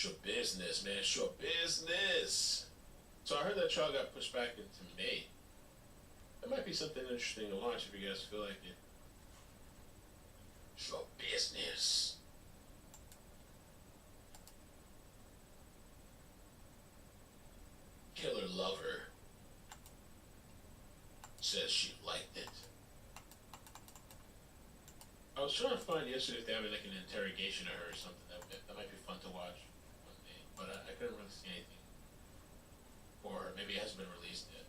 Show business, man. Show business. So I heard that trial got pushed back into May. That might be something interesting to watch if you guys feel like it. Show business. Killer lover says she liked it. I was trying to find yesterday if they have like an interrogation of her or something. That might be fun to watch one day, but I couldn't really see anything. Or maybe it hasn't been released yet.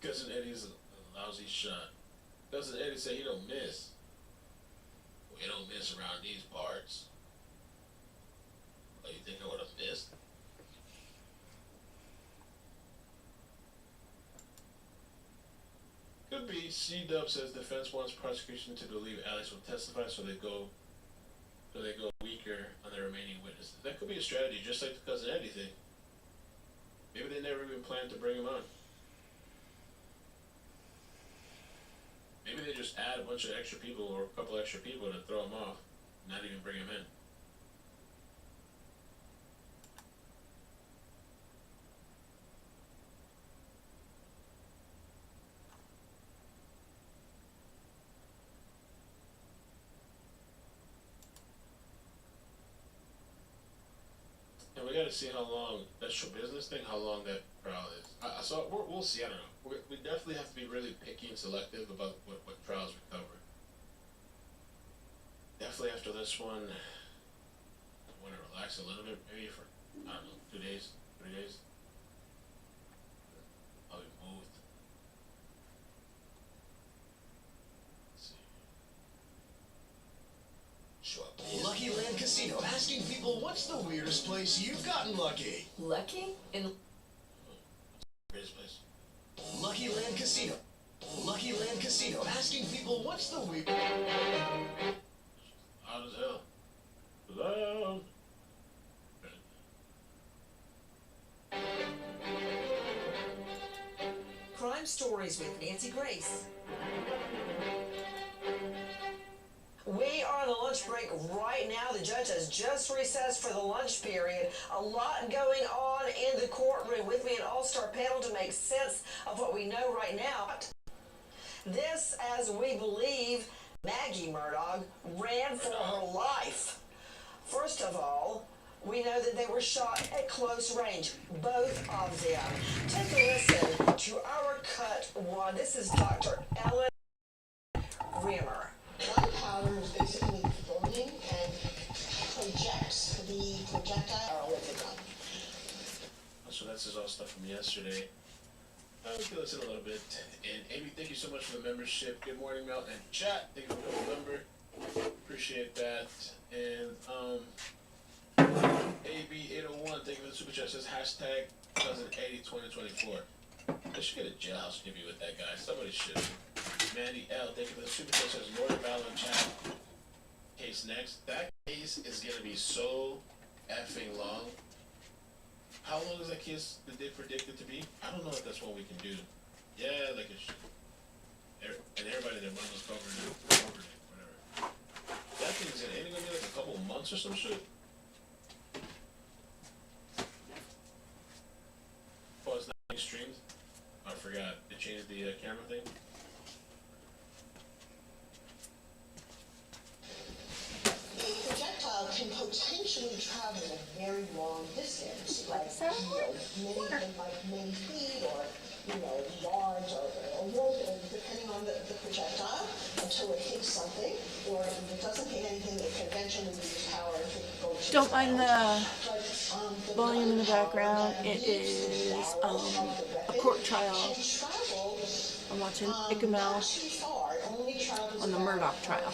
Cousin Eddie's a lousy shot. Cousin Eddie said he don't miss. We don't miss around these parts. Oh, you think I would have missed? Could be. C-Dub says defense wants prosecution to believe Alex will testify, so they go weaker on the remaining witnesses. That could be a strategy, just like the Cousin Eddie thing. Maybe they never even planned to bring him on. Maybe they just add a bunch of extra people or a couple extra people to throw him off, not even bring him in. And we gotta see how long that show business thing, how long that trial is. So we'll see. I don't know. We definitely have to be really picky and selective about what trials we cover. Definitely after this one, I want to relax a little bit, maybe for, I don't know, 2 days, 3 days. I'll be moved. Let's see. Lucky Land Casino asking people, what's the weirdest place you've gotten lucky? Lucky? In Greatest place. Lucky Land Casino. Lucky Land Casino asking people, what's the weird... Hot as hell. Loud. Crime Stories with Nancy Grace. We are on the lunch break right now. The judge has just recessed for the lunch period. A lot going on in the courtroom. With me, an all-star panel to make sense of what we know right now. This, as we believe, Maggie Murdaugh ran for her life. First of all, we know that they were shot at close range, both of them. Take a listen to our cut one. This is Dr. Ellen Rimmer. Gunpowder is basically floating and projects the projectile with the gun. So that's all stuff from yesterday. We can listen a little bit. And Amy, thank you so much for the membership. Good morning, Mel and chat. Thank you for becoming a member. Appreciate that. And AB801, thank you for the super chat. Says hashtag Cousin Eddie 2024. They should get a jailhouse interview with that guy. Somebody should. Mandy L, thank you for the super chat. Says Northern Battle chat. Case next. That case is gonna be so effing long. How long is that case that they predicted to be? I don't know if that's what we can do. Yeah, like it should. And everybody that runs was covered it, whatever. That thing's gonna be like a couple of months or some shit. Oh, it's not being streamed? I forgot. They changed the camera thing. A projectile can potentially travel a very long distance, like many feet or yards or depending on the projectile, until it hits something, or if it doesn't hit anything, it can eventually lose power to go to Don't mind the the volume in the background. It is a court trial. I'm watching Iqbal on the Murdaugh trial.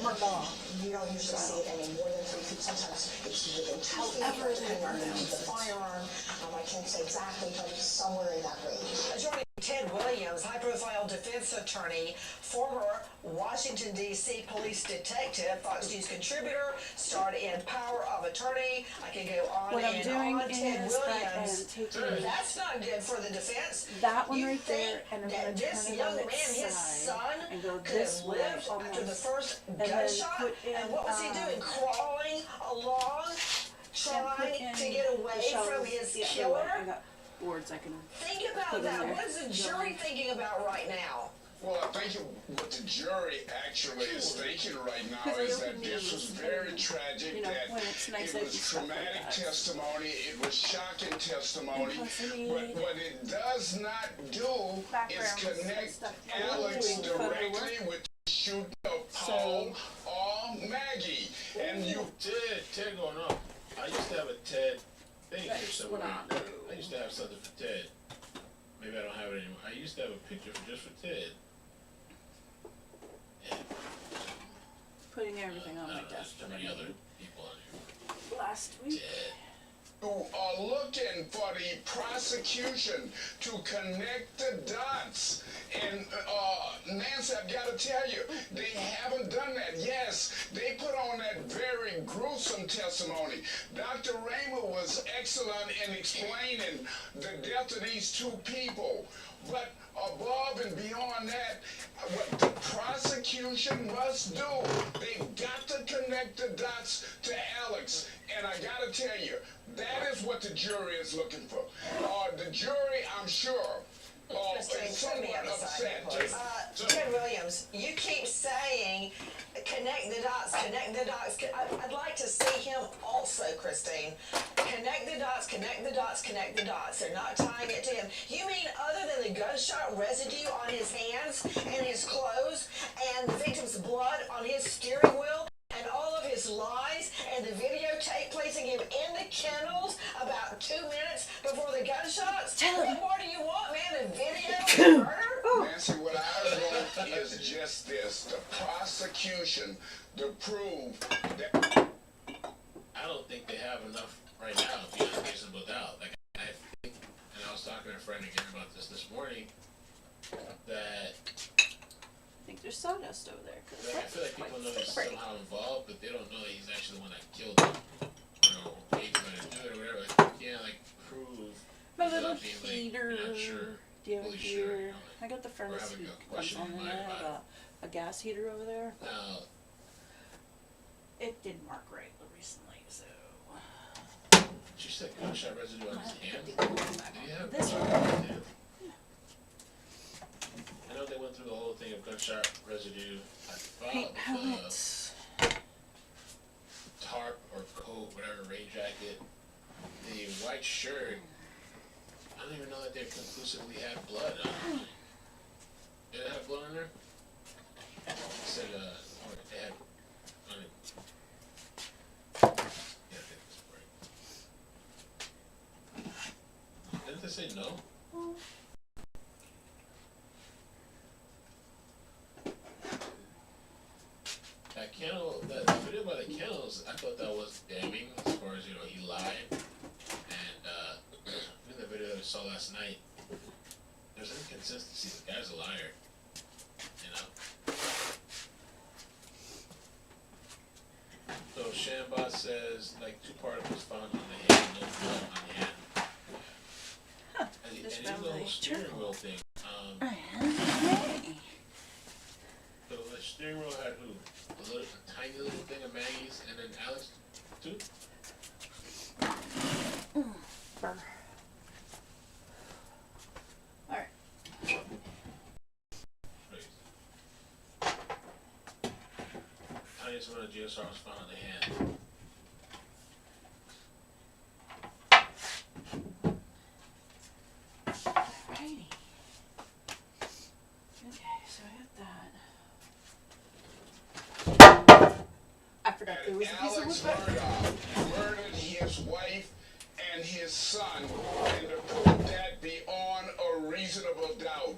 Murdaugh. You don't usually see it any more than 3 feet. Sometimes it's within 2 feet. However, depending on the firearm. I can't say exactly, but it's somewhere in that range. Ted Williams, high-profile defense attorney, former Washington, D.C. police detective, Fox News contributor, starred in Power of Attorney. I can go on What I'm and doing on. Ted is I am Williams. taking That's not good for the defense. that one You right think there, and I'm that going to this turn it young on man, its his side son, and go could this have way lived after the almost, first and then gunshot? put in, And what was he doing? Crawling along, and put trying in to get the away shells from his the other killer? way. I got boards I can. Think about Put in that. there. What is the jury thinking about right now? Well, I think what the jury actually is thinking right now Because I is that open this these was very and, tragic, you know, that when it's nice it out was and stuff like traumatic that. testimony, it was shocking testimony, And plus I need but what it does not do is backgrounds and connect stuff. Alex Doing photo directly work. with the shooting of Paul or Maggie. And you Ted going up. I used to have a Ted thing here That's somewhere. what I do. I used to have something for Ted. Maybe I don't have it anymore. I used to have a picture just for Ted. Putting everything on my There's desk. too that I many other made people on here. last week. Ted. who are looking for the prosecution to connect the dots. And Nancy, I've got to tell you, they haven't done that. Yes, they put on that very gruesome testimony. Dr. Raymer was excellent in explaining the death of these two people. But above and beyond that, what the prosecution must do, they've got to connect the dots to Alex. And I gotta tell you, that is what the jury is looking for. The jury, I'm sure, is somewhat upset. Ted Williams, you keep saying connect the dots, connect the dots. I'd like to see him also, Christine. Connect the dots, connect the dots, connect the dots. They're not tying it to him. You mean other than the gunshot residue on his hands and his clothes and the victim's blood on his steering wheel and all of his lies and the videotape placing him in the kennels about 2 minutes before the gunshots? What more do you want, man? A video of murder? Nancy, what I want is just this, the prosecution to prove that. I don't think they have enough right now beyond reasonable doubt. Like I think, and I was talking to a friend again about this morning, that I think there's sawdust over there. 'Cause I feel like people know he's Right. somehow involved, but they don't know that he's actually the one that killed him. You know, or paid him to do it or whatever. Like, you can't like prove My without little being, like, heater. you're not sure. Do you have a fully sure, you heater? know, like, I got the furnace having heat a comes question on in and mind I have about a gas heater over there. Now, It didn't work right recently, so she said gunshot residue on his hand. Did Did he have this gunshot one. on his hand? I know they went through the whole thing of gunshot residue. I Paint thought with pellets. tarp or coat, whatever, rain jacket, the white shirt. I don't even know that they conclusively had blood on it. Did it have blood on there? It said, or they had on it. Yeah, get this right. Didn't they say no? That kennel, that video by the kennels, I thought that was damning as far as, you know, he lied. And, in the video that we saw last night, there's inconsistency. The guy's a liar. You know? So Shambot says, like, 2 particles found on the hand, no blood on the hand. And Just even found the whole the steering journal. wheel thing. So the steering wheel had who? A tiny little thing of Maggie's and then Alex too? Burr. Alright. Crazy. Tiniest amount of GSR was found on the hand. Alrighty. Okay, so I got that. I forgot there was a piece of Alex wood back there. murdered his wife and his son, and to prove that beyond a reasonable doubt.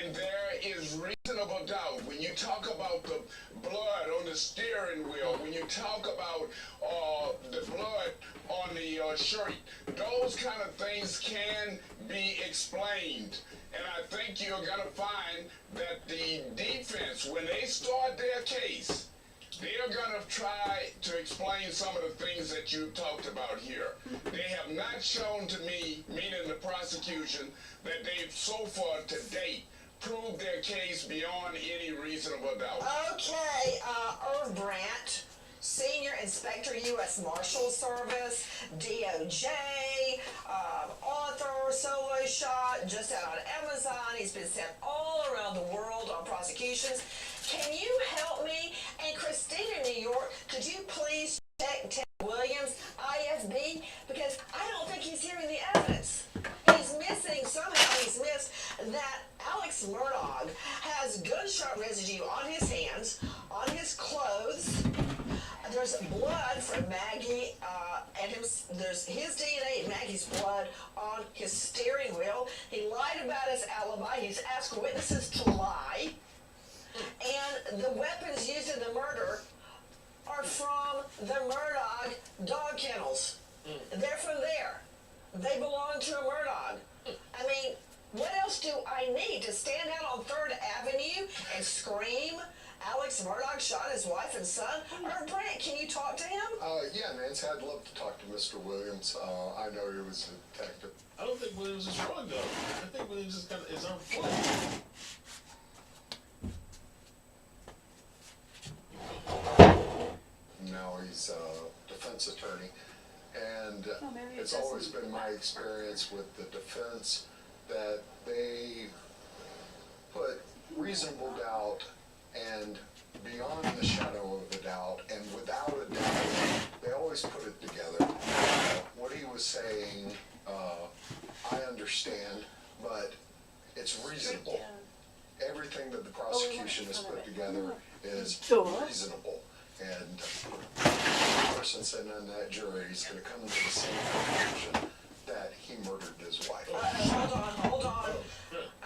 And there is reason reasonable doubt, when you talk about the blood on the steering wheel, when you talk about the blood on the shirt, those kind of things can be explained. And I think you're going to find that the defense, when they start their case, they're going to try to explain some of the things that you've talked about here. They have not shown to me, meaning the prosecution, that they've so far to date proved their case beyond any reasonable doubt. Okay, Irv Brandt, Senior Inspector, U.S. Marshal Service, DOJ, author, solo shot, just out on Amazon. He's been sent all around the world on prosecutions. Can you help me? And Christina in New York, could you please check Ted Williams, IFB? Because I don't think he's hearing the evidence. He's missing, somehow he's missed that Alex Murdaugh has gunshot residue on his hands, on his clothes. There's blood from Maggie, and there's his DNA and Maggie's blood on his steering wheel. He lied about his alibi. He's asked witnesses to lie. And the weapons used in the murder are from the Murdaugh dog kennels. They're from there. They belong to a Murdaugh. I mean, what else do I need to stand out on 3rd Avenue and scream, Alex Murdaugh shot his wife and son? Irv Brandt, can you talk to him? Yeah, Nancy, I'd love to talk to Mr. Williams. I know he was a detective. I don't think Williams is wrong though. I think Williams is is on point. Now he's a defense attorney. And maybe it it's always doesn't. been my experience with the defense that they put reasonable doubt and beyond the shadow of a doubt and without a doubt, they always put it together. What he was saying, I understand, but it's reasonable. Everything that the prosecution has put together is reasonable. And the person sitting on that jury is going to come to the same conclusion that he murdered his wife. Hold on.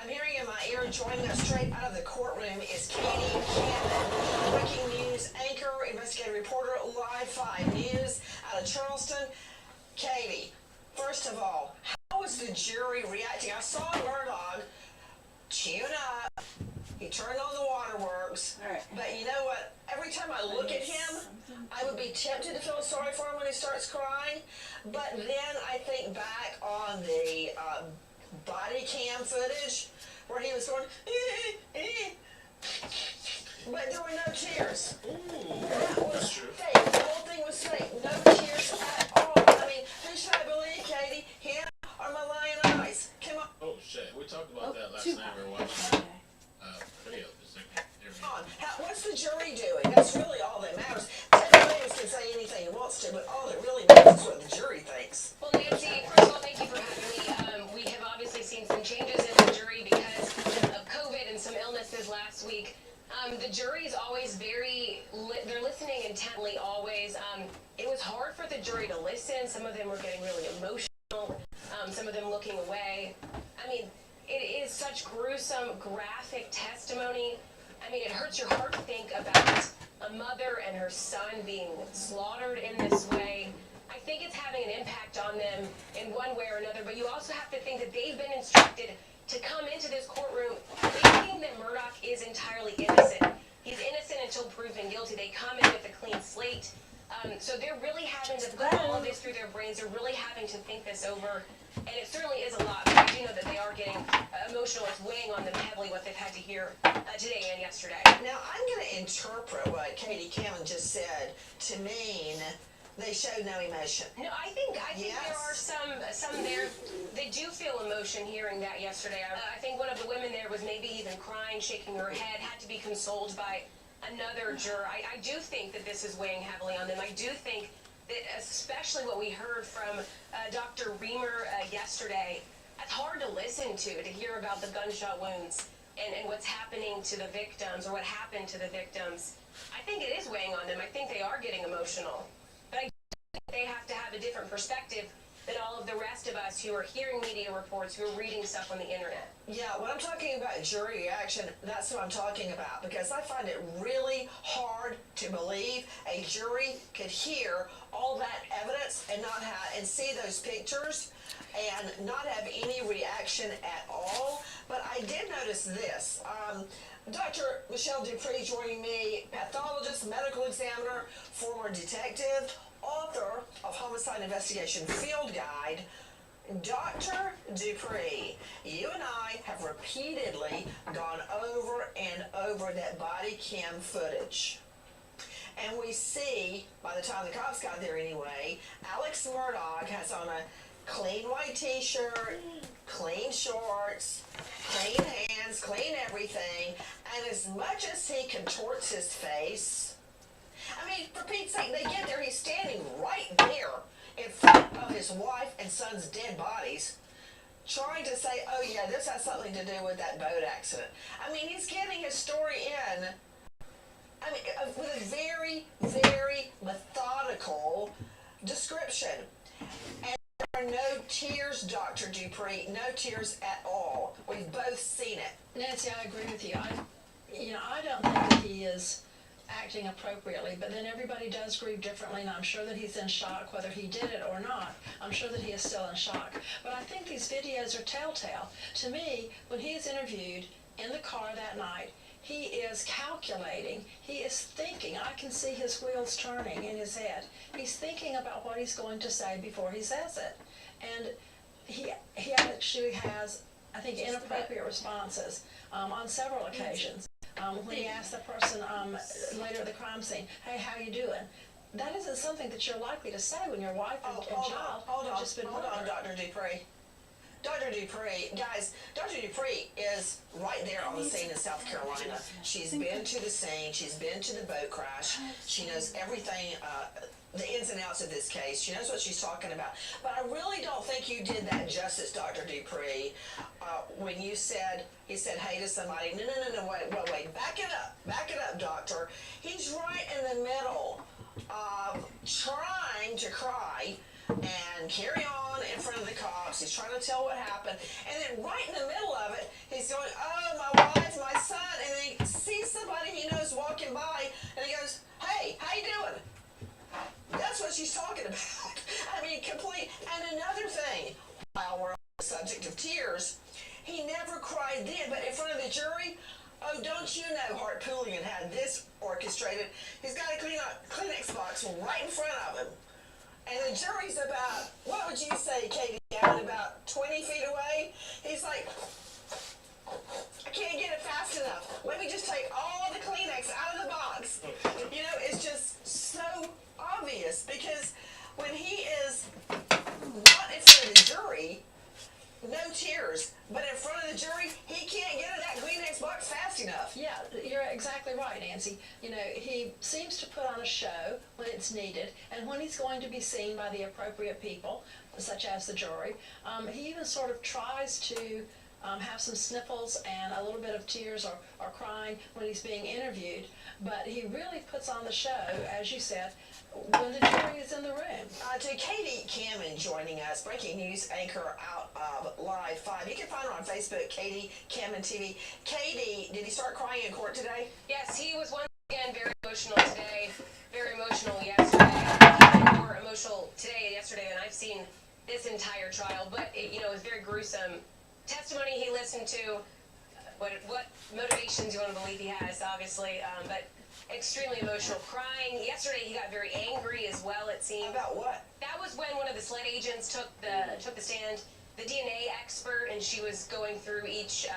I'm hearing in my ear, joining us straight out of the courtroom is Katie Cannon, breaking news anchor, investigative reporter, Live 5 News out of Charleston. Katie, first of all, how was the jury reacting? I saw Murdaugh tune up. He turned on the waterworks. All right. But you know what? Every time I look at him, I would be tempted to feel sorry for him when he starts crying. But then I think back on the body cam footage where he was going, but there were no tears. That was fake. The whole thing was fake. No tears at all. I mean, who should I believe, Katie? Him or my lying eyes? Come on. Oh shit, we talked about that last night. We were watching video. What's the jury doing? That's really all that matters. Ted Williams can say anything he wants to, but all that really matters is what the jury thinks. Well, Nancy, first of all, thank you for having me. We have obviously seen some changes in the jury because of COVID and some illnesses last week. The jury is always they're listening intently always. It was hard for the jury to listen. Some of them were getting really emotional. Some of them looking away. I mean, it is such gruesome, graphic testimony. I mean, it hurts your heart to think about a mother and her son being slaughtered in this way. I think it's having an impact on them in one way or another, but you also have to think that they've been instructed to come into this courtroom thinking that Murdaugh is entirely innocent. He's innocent until proven guilty. They come in with a clean slate. So they're really having to put all of this through their brains. They're really having to think this over. And it certainly is a lot, but I do know that they are getting emotional. It's weighing on them heavily what they've had to hear today and yesterday. Now, I'm going to interpret what Katie Cannon just said to mean they showed no emotion. No, I think Yes. there are some there. They do feel emotion hearing that yesterday. I think one of the women there was maybe even crying, shaking her head, had to be consoled by another juror. I do think that this is weighing heavily on them. I do think that especially what we heard from Dr. Reamer yesterday, that's hard to listen to hear about the gunshot wounds and what's happening to the victims or what happened to the victims. I think it is weighing on them. I think they are getting emotional. But I think they have to have a different perspective than all of the rest of us who are hearing media reports, who are reading stuff on the internet. Yeah, when I'm talking about jury reaction, that's what I'm talking about, because I find it really hard to believe a jury could hear all that evidence and not have and see those pictures and not have any reaction at all. But I did notice this. Dr. Michelle Dupree joining me, pathologist, medical examiner, former detective, author of Homicide Investigation Field Guide. Dr. Dupree, you and I have repeatedly gone over and over that body cam footage. And we see, by the time the cops got there anyway, Alex Murdaugh has on a clean white t-shirt, clean shorts, clean hands, clean everything. And as much as he contorts his face, I mean, for Pete's sake, they get there, he's standing right there in front of his wife and son's dead bodies, trying to say, oh yeah, this has something to do with that boat accident. I mean, he's getting his story in, I mean, with a very, very methodical description. And there are no tears, Dr. Dupree, no tears at all. We've both seen it. Nancy, I agree with you. I don't think that he is acting appropriately, but then everybody does grieve differently, and I'm sure that he's in shock whether he did it or not. I'm sure that he is still in shock. But I think these videos are telltale. To me, when he is interviewed in the car that night, he is calculating, he is thinking. I can see his wheels turning in his head. He's thinking about what he's going to say before he says it. And he actually has, I think, inappropriate responses on several occasions. When he asked the person later at the crime scene, hey, how you doing? That isn't something that you're likely to say when your wife and child have just been murdered. Hold on, Dr. Dupree. Dr. Dupree, guys, Dr. Dupree is right there on the scene in South Carolina. She's been to the scene. She's been to the boat crash. She knows everything, the ins and outs of this case. She knows what she's talking about. But I really don't think you did that justice, Dr. Dupree, when he said hey to somebody. No, wait, back it up, doctor. He's right in the middle of trying to cry and carry on in front of the cops. He's trying to tell what happened. And then right in the middle of it, he's going, oh, my wife, my son. And then he sees somebody he knows walking by, and he goes, hey, how you doing? That's what she's talking about. I mean, complete. And another thing, while we're on the subject of tears, he never cried then, but in front of the jury, oh, don't you know Hart Poolian had this orchestrated. He's got a Kleenex box right in front of him. And the jury's about, what would you say, Katie, about 20 feet away? He's like, I can't get it fast enough. Let me just take all the Kleenex out of the box. You know, it's just so obvious, because when he is not in front of the jury, no tears, but in front of the jury, he can't get in that Kleenex box fast enough. Yeah, you're exactly right, Nancy. You know, he seems to put on a show when it's needed, and when he's going to be seen by the appropriate people, such as the jury, he even sort of tries to have some sniffles and a little bit of tears or crying when he's being interviewed, but he really puts on the show, as you said, when the jury is in the room. To Katie Cameron joining us, breaking news anchor out of Live 5. You can find her on Facebook, Katie Cameron TV. Katie, did he start crying in court today? Yes, he was once again very emotional today, very emotional yesterday, more emotional today and yesterday than I've seen this entire trial, but it was very gruesome testimony he listened to, what motivations you want to believe he has, obviously, but extremely emotional, crying. Yesterday he got very angry as well, it seemed. About what? That was when one of the SLED agents took the stand, the DNA expert, and she was going through each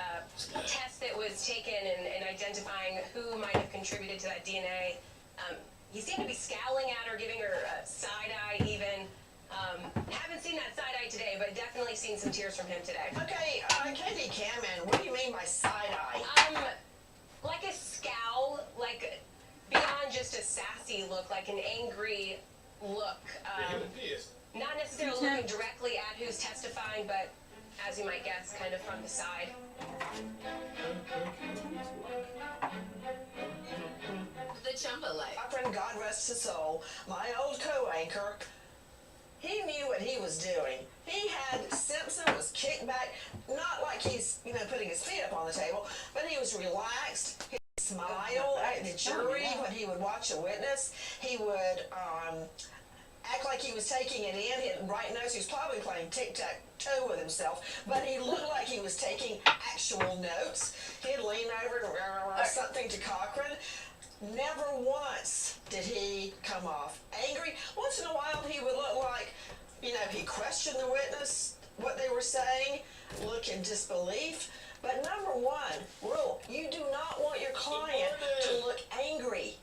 test that was taken and identifying who might have contributed to that DNA. He seemed to be scowling at her, giving her a side eye even. Haven't seen that side eye today, but definitely seen some tears from him today. Okay, Katie Cameron, what do you mean by side eye? Like a scowl, like beyond just a sassy look, like an angry look. Not necessarily looking directly at who's testifying, but as you might guess, kind of from the side. The Chumba Life. My friend, God rest his soul, my old co-anchor, he knew what he was doing. He had, Simpson was kicked back, not like he's, putting his feet up on the table, but he was relaxed. He would smile at the jury when he would watch a witness. He would, act like he was taking it in. He'd write notes. He was probably playing tic-tac-toe with himself, but he looked like he was taking actual notes. He'd lean over and something to Cochran. Never once did he come off angry. Once in a while, he would look like, he questioned the witness, what they were saying, look in disbelief. But number one rule, you do not want your client to look angry.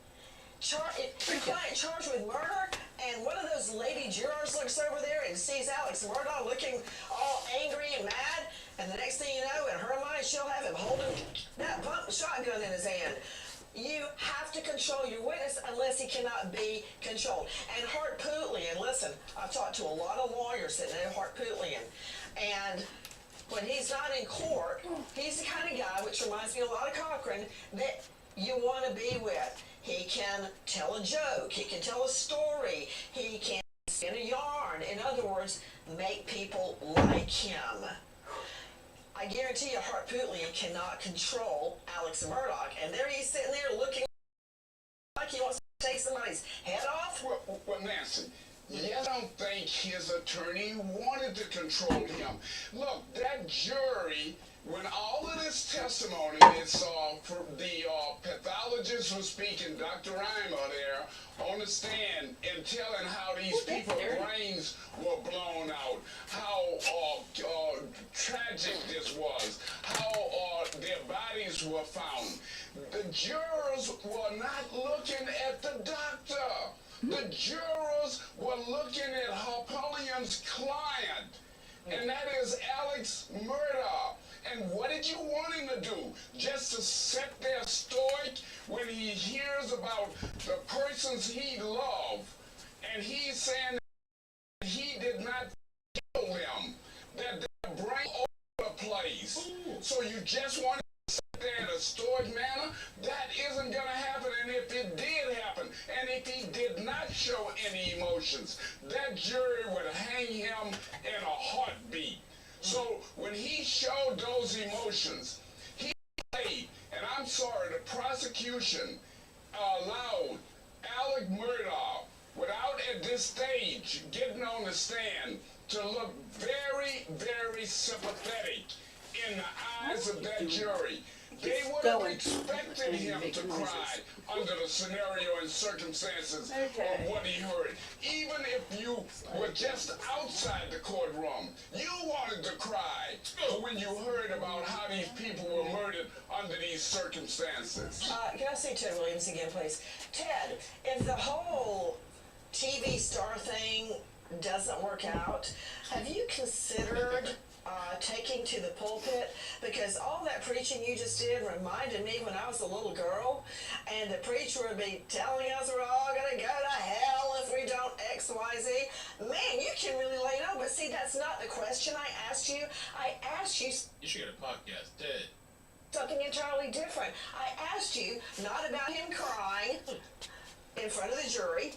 If your client charged with murder, and one of those lady jurors looks over there and sees Alex Murdaugh looking all angry and mad, and the next thing you know, in her mind, she'll have him holding that pump shotgun in his hand. You have to control your witness unless he cannot be controlled. And Hart Pootlian, listen, I've talked to a lot of lawyers that know Hart Pootlian, and when he's not in court, he's the kind of guy, which reminds me a lot of Cochran, that you want to be with. He can tell a joke, he can tell a story, he can spin a yarn. In other words, make people like him. I guarantee you Hart Pootlian cannot control Alex Murdaugh. And there he's sitting there looking like he wants to take somebody's head off. Well, Nancy, you don't think his attorney wanted to control him? Look, that jury, when all of this testimony is for the pathologist was speaking, Dr. Reimer there, on the stand and telling how these people's brains were blown out, how tragic this was, how their bodies were found. The jurors were not looking at the doctor. The jurors were looking at Harpolian's client, and that is Alex Murdaugh. And what did you want him to do? Just to sit there stoic when he hears about the persons he loved, and he's saying that he did not kill them, that their brain over the place. So you just want to sit there in a stoic manner? That isn't going to happen. And if it did happen, and if he did not show any emotions, that jury would hang him in a heartbeat. So when he showed those emotions, he played, and I'm sorry, the prosecution allowed Alex Murdaugh, without at this stage getting on the stand, to look very, very sympathetic in the eyes of that jury. They would have expected him to cry under the scenario and circumstances of what he heard. Even if you were just outside the courtroom, you wanted to cry when you heard about how these people were murdered under these circumstances. Can I see Ted Williams again, please? Ted, if the whole TV star thing doesn't work out, have you considered taking to the pulpit? Because all that preaching you just did reminded me when I was a little girl, and the preacher would be telling us we're all gonna go to hell if we don't X, Y, Z. Man, you can really lay low, but see, that's not the question I asked you. I asked you... You should get a podcast, Ted. Something entirely different. I asked you not about him crying in front of the jury.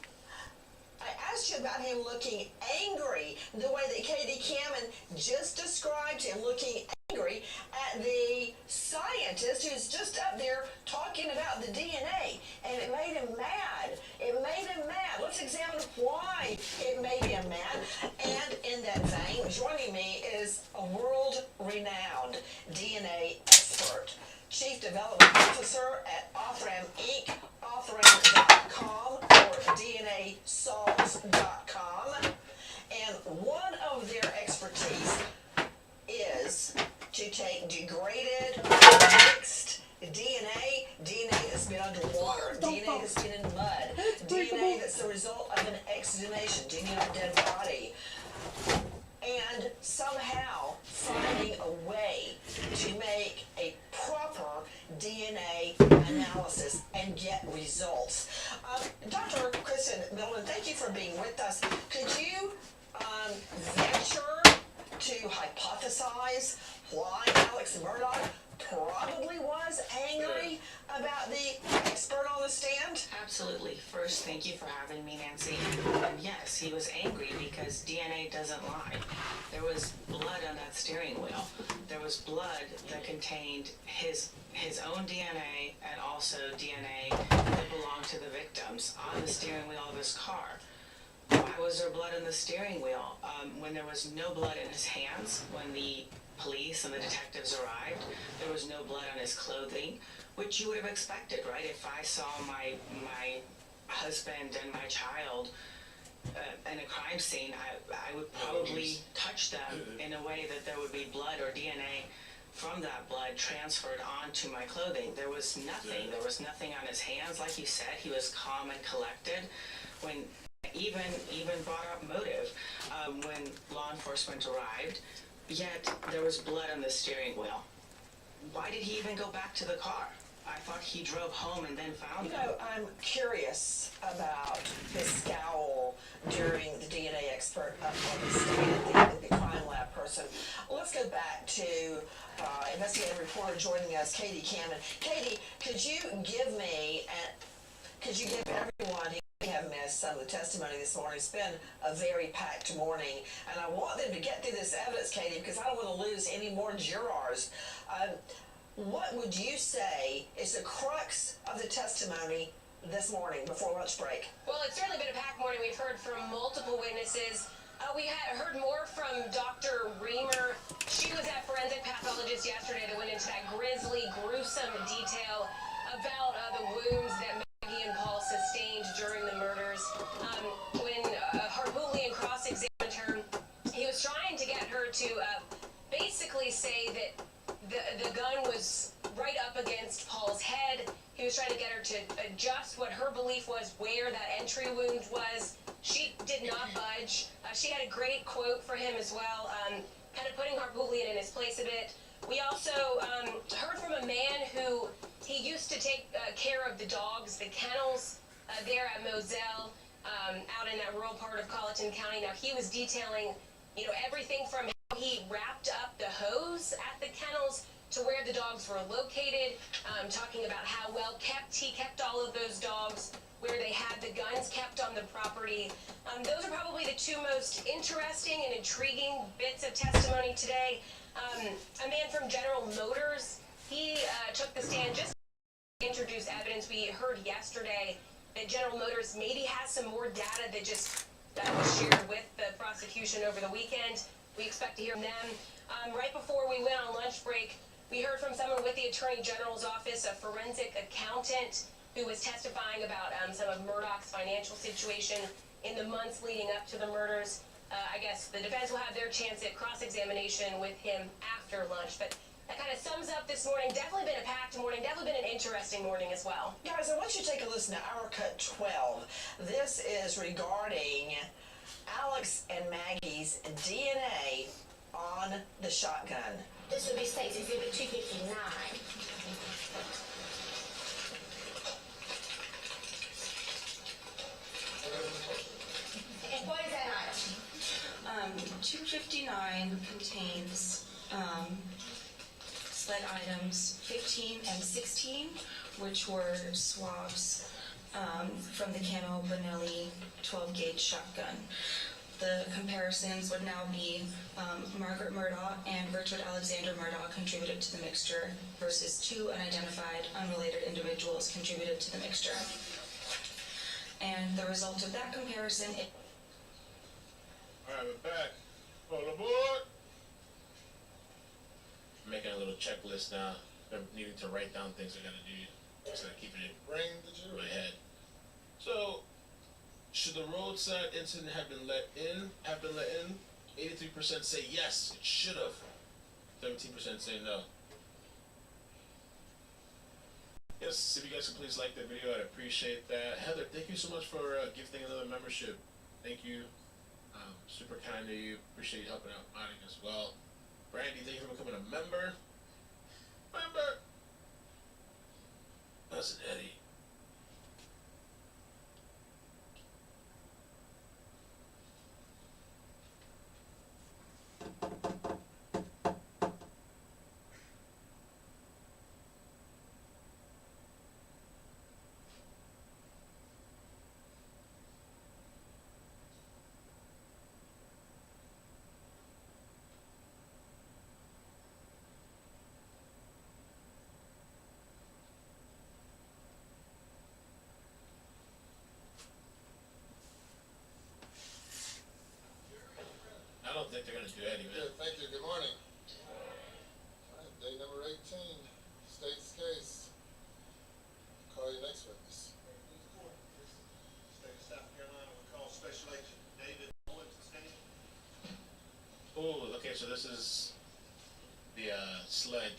I asked you about him looking angry, the way that Katie Cameron just described him looking angry at the scientist who's just up there talking about the DNA, and it made him mad. It made him mad. Let's examine why it made him mad. And in that vein, joining me is a world-renowned DNA expert, Chief Development Officer at Othram Inc., Othram.com or DNASolves.com. And one of their expertise is to take degraded, mixed DNA that's been underwater, DNA that's been in mud, DNA that's the result of an exhumation, DNA of a dead body, and somehow finding a way to make a proper DNA analysis and get results. Dr. Kristen Millman, thank you for being with us. Could you venture to hypothesize why Alex Murdaugh probably was angry about the expert on the stand? Absolutely. First, thank you for having me, Nancy. And yes, he was angry because DNA doesn't lie. There was blood on that steering wheel. There was blood that contained his own DNA and also DNA that belonged to the victims on the steering wheel of his car. Why was there blood in the steering wheel? When there was no blood in his hands, when the police and the detectives arrived, there was no blood on his clothing, which you would have expected, right? If I saw my husband and my child in a crime scene, I would probably touch them in a way that there would be blood or DNA from that blood transferred onto my clothing. There was nothing. There was nothing on his hands. Like you said, he was calm and collected. When even brought up motive when law enforcement arrived, yet there was blood on the steering wheel. Why did he even go back to the car? I thought he drove home and then found You them. know, I'm curious about his scowl during the DNA expert up on the stand, the crime lab person. Let's go back to investigative reporter joining us, Katie Cameron. Katie, could you give everyone who may have missed some of the testimony this morning? It's been a very packed morning, and I want them to get through this evidence, Katie, because I don't want to lose any more jurors. What would you say is the crux of the testimony this morning before lunch break? Well, it's certainly been a packed morning. We've heard from multiple witnesses. We had heard more from Dr. Reamer. She was that forensic pathologist yesterday that went into that grisly, gruesome detail about the wounds that Maggie and Paul sustained during the murders. When Harpootlian cross-examined her, he was trying to get her to basically say that the gun was right up against Paul's head. He was trying to get her to adjust what her belief was, where that entry wound was. She did not budge. She had a great quote for him as well, kind of putting Harpootlian in his place a bit. We also heard from a man who he used to take care of the dogs, the kennels there at Moselle, out in that rural part of Colleton County. Now he was detailing, everything from how he wrapped up the hose at the kennels to where the dogs were located, talking about how well kept he kept all of those dogs, where they had the guns kept on the property. Those are probably the two most interesting and intriguing bits of testimony today. A man from General Motors, he took the stand just to introduce evidence. We heard yesterday that General Motors maybe has some more data that just was shared with the prosecution over the weekend. We expect to hear from them. Right before we went on lunch break, we heard from someone with the Attorney General's office, a forensic accountant, who was testifying about some of Murdoch's financial situation in the months leading up to the murders. I guess the defense will have their chance at cross-examination with him after lunch. But that kind of sums up this morning. Definitely been a packed morning. Definitely been an interesting morning as well. Guys, I want you to take a listen to Our Cut 12. This is regarding Alex and Maggie's DNA on the shotgun. This will be State's Exhibit 259. And what is that item? 259 contains sled items 15 and 16, which were swabs from the Cano Benelli 12-gauge shotgun. The comparisons would now be Margaret Murdaugh and Richard Alexander Murdaugh contributed to the mixture versus two unidentified, unrelated individuals contributed to the mixture. And the result of that comparison... Alright, we're back. All aboard! I'm making a little checklist now. I'm needing to write down things I gotta do instead of keeping it in my head. So, should the roadside incident have been let in? 83% say yes, it should have. 17% say no. Yes, if you guys could please like the video, I'd appreciate that. Heather, thank you so much for gifting another membership. Thank you. Super kind of you. Appreciate you helping out Modding as well. Brandy, thank you for becoming a member. That's an Eddie. you, Eddie, man. Good, thank you. Good morning. All right, day number 18, state's case. Call your next witness. State of South Carolina, we call Special Agent David Owens to stand. Oh, okay, so this is the SLED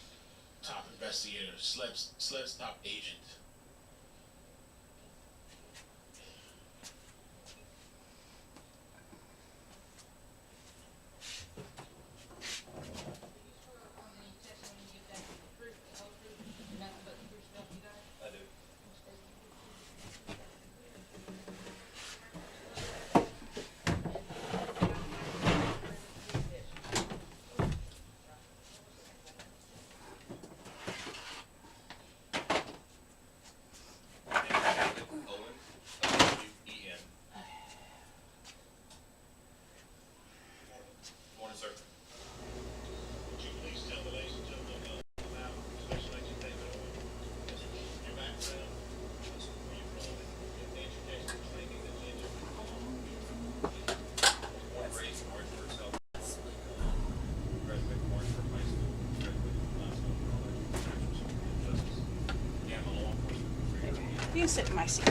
top investigator, SLED's top agent. You can sit in my seat.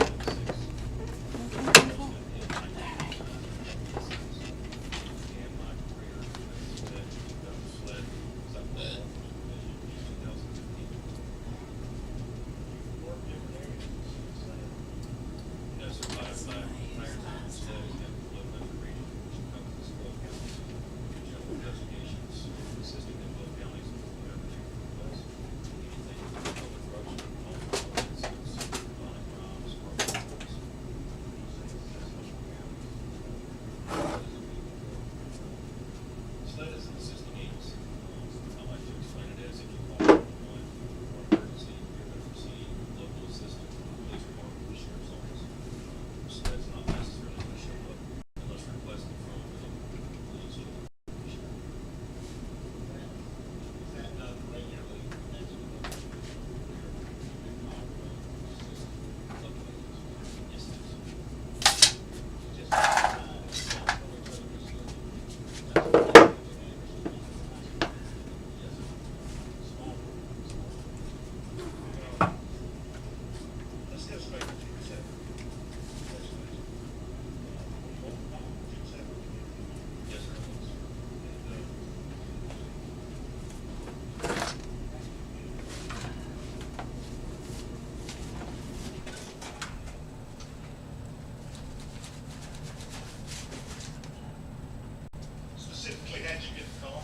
Specifically, how'd you get the call?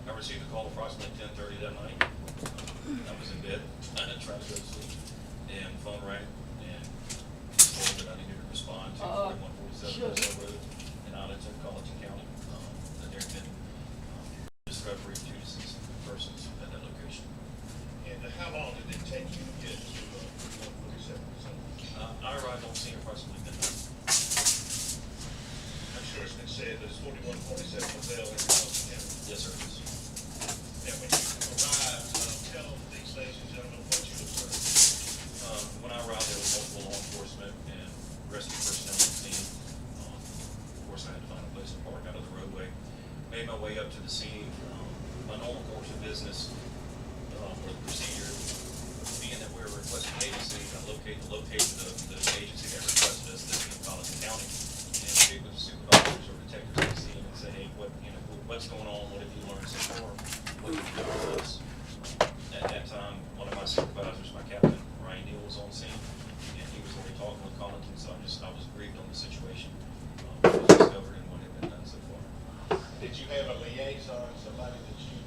I received a call approximately 10:30 that night. I was in bed, trying to go to sleep, and the phone rang, and told that I needed to respond to 4147 Bethel Road in Arlington, Colleton County. That there had been discovery of two deceased persons at that location. And how long did it take you to get to 147? I arrived on scene approximately midnight. I'm sure it's been said that it's 4147 Bethel in Colleton County. Yes, sir. And when you arrived, tell these ladies and gentlemen what you observed. When I arrived, there was multiple law enforcement and rescue personnel on the scene. Of course, I had to find a place to park out of the roadway. Made my way up to the scene. My normal course of business, or the procedure, being that we're a requesting agency, I locate the location of the agency that requested us, this being Colleton County, and speak with the supervisors or detectives on the scene and say, hey, what's going on? What have you learned so far? What have you done with us? At that time, one of my supervisors, my captain, Ryan Neal, was on scene, and he was already talking with Colleton, so I was briefed on the situation, what was discovered and what had been done so far. Did you have a liaison, somebody that you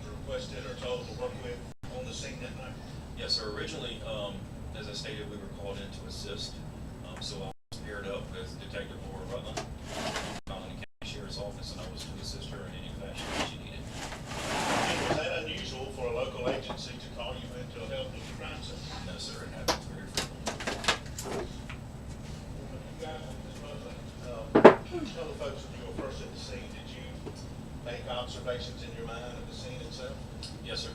requested or told to work with on the scene that night? Yes, sir. Originally, as I stated, we were called in to assist, so I was paired up with Detective Laura Rutland, Colleton County Sheriff's Office, and I was to assist her in any fashion that she needed. And was that unusual for a local agency to call you in to help with the crime scene? No, sir. It happens very frequently. You guys, Ms. Mosley, tell the folks when you were first at the scene, did you make observations in your mind of the scene itself? Yes, sir.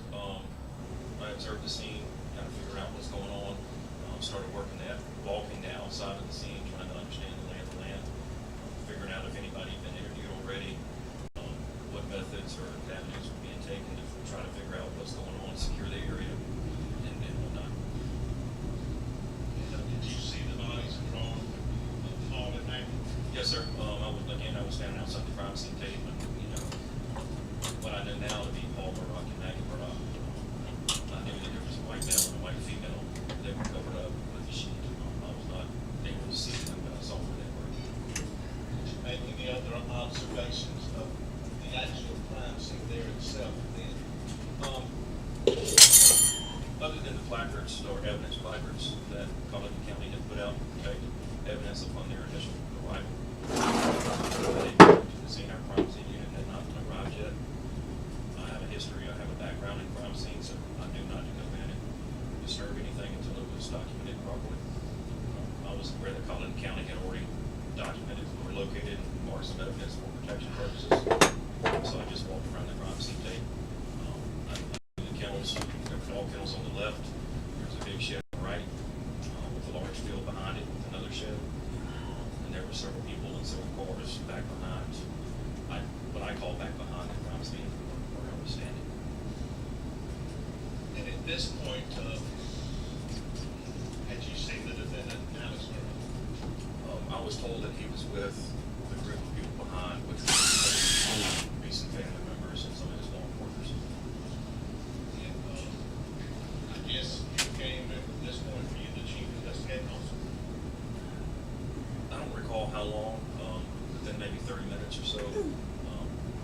I observed the scene, kind of figured out what's going on, started walking the outside of the scene, trying to understand the lay of the land, figuring out if anybody had been interviewed already, what methods or avenues were being taken to try to figure out what's going on, secure the area, and whatnot. Did you see the bodies from Paul and Maggie? Yes, sir. I was standing outside the crime scene tape, and, what I know now to be Paul Murdoch and Maggie Murdoch, I knew that there was a white male and a white female. They were covered up with a sheet. I was not able to see them, but I saw where they were. Did you make any other observations of the actual crime scene there itself then? Other than the placards or evidence placards that Colleton County had put out to protect evidence upon their initial arrival. The scene, our crime scene unit had not arrived yet. I have a history, I have a background in crime scenes, so I knew not to go in and disturb anything until it was documented properly. I was aware that Colleton County had already documented or located marks of evidence for protection purposes. So I just walked around the crime scene tape. I knew the kennels, there were dog kennels on the left. There was a big shed on the right, with a large field behind it with another shed. And there were several people and several cars back behind, what I call back behind the crime scene where I was standing. And at this point, had you seen the defendant, Alex Murdoch? I was told that he was with the group of people behind, which was recent family members and some of his law enforcers. And I guess you came at this point for you, the chief investigating officer. I don't recall how long, within maybe 30 minutes or so,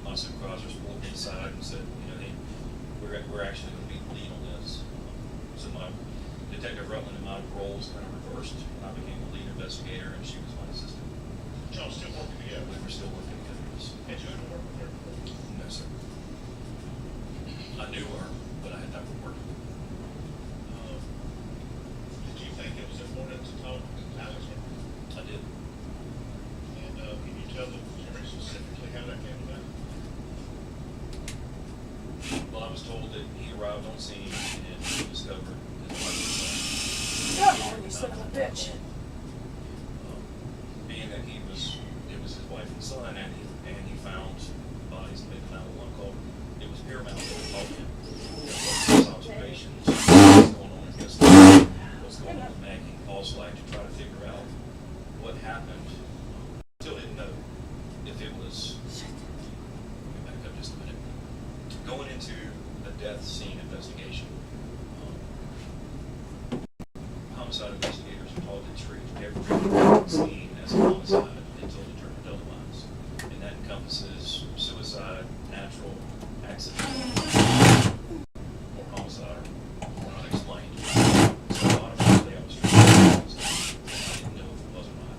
my supervisors pulled me aside and said, hey, we're actually going to be the lead on this. So my Detective Rutland and my roles kind of reversed. I became the lead investigator and she was my assistant. Y'all still working together? We were still working together. Yes. Had you ever worked with her before? No, sir. I knew her, but I had never worked with her. Did you think it was important to talk to Alex Murdoch? I did. And can you tell the jury specifically how that came about? Well, I was told that he arrived on scene and he discovered his wife was You son of a bitch. being that it was his wife and son, and he found bodies and made the 911 call. It was paramount that we called him. His observations, what's going on in his life, what's going on with Maggie. Also, like to try to figure out what happened. Still didn't know if it was. Let me back up just a minute. Going into a death scene investigation, homicide investigators are told to treat every scene as a homicide until determined otherwise. And that encompasses suicide, natural, accident, or homicide, or unexplained. So a lot of people, I was treating as a homicide. I didn't know if it was or not.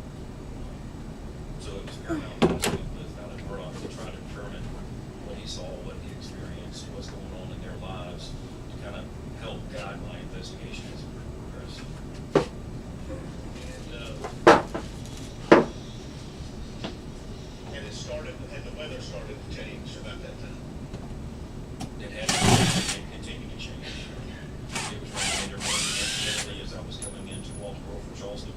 So it was paramount that I speak with Alex Murdoch to try to determine what he saw, what he experienced, what's going on in their lives, to kind of help guide my investigation as it progressed. And it started, and the weather started to change about that time. It had and continued to change. It was raining intermittently as I was coming into Walterboro from Charleston.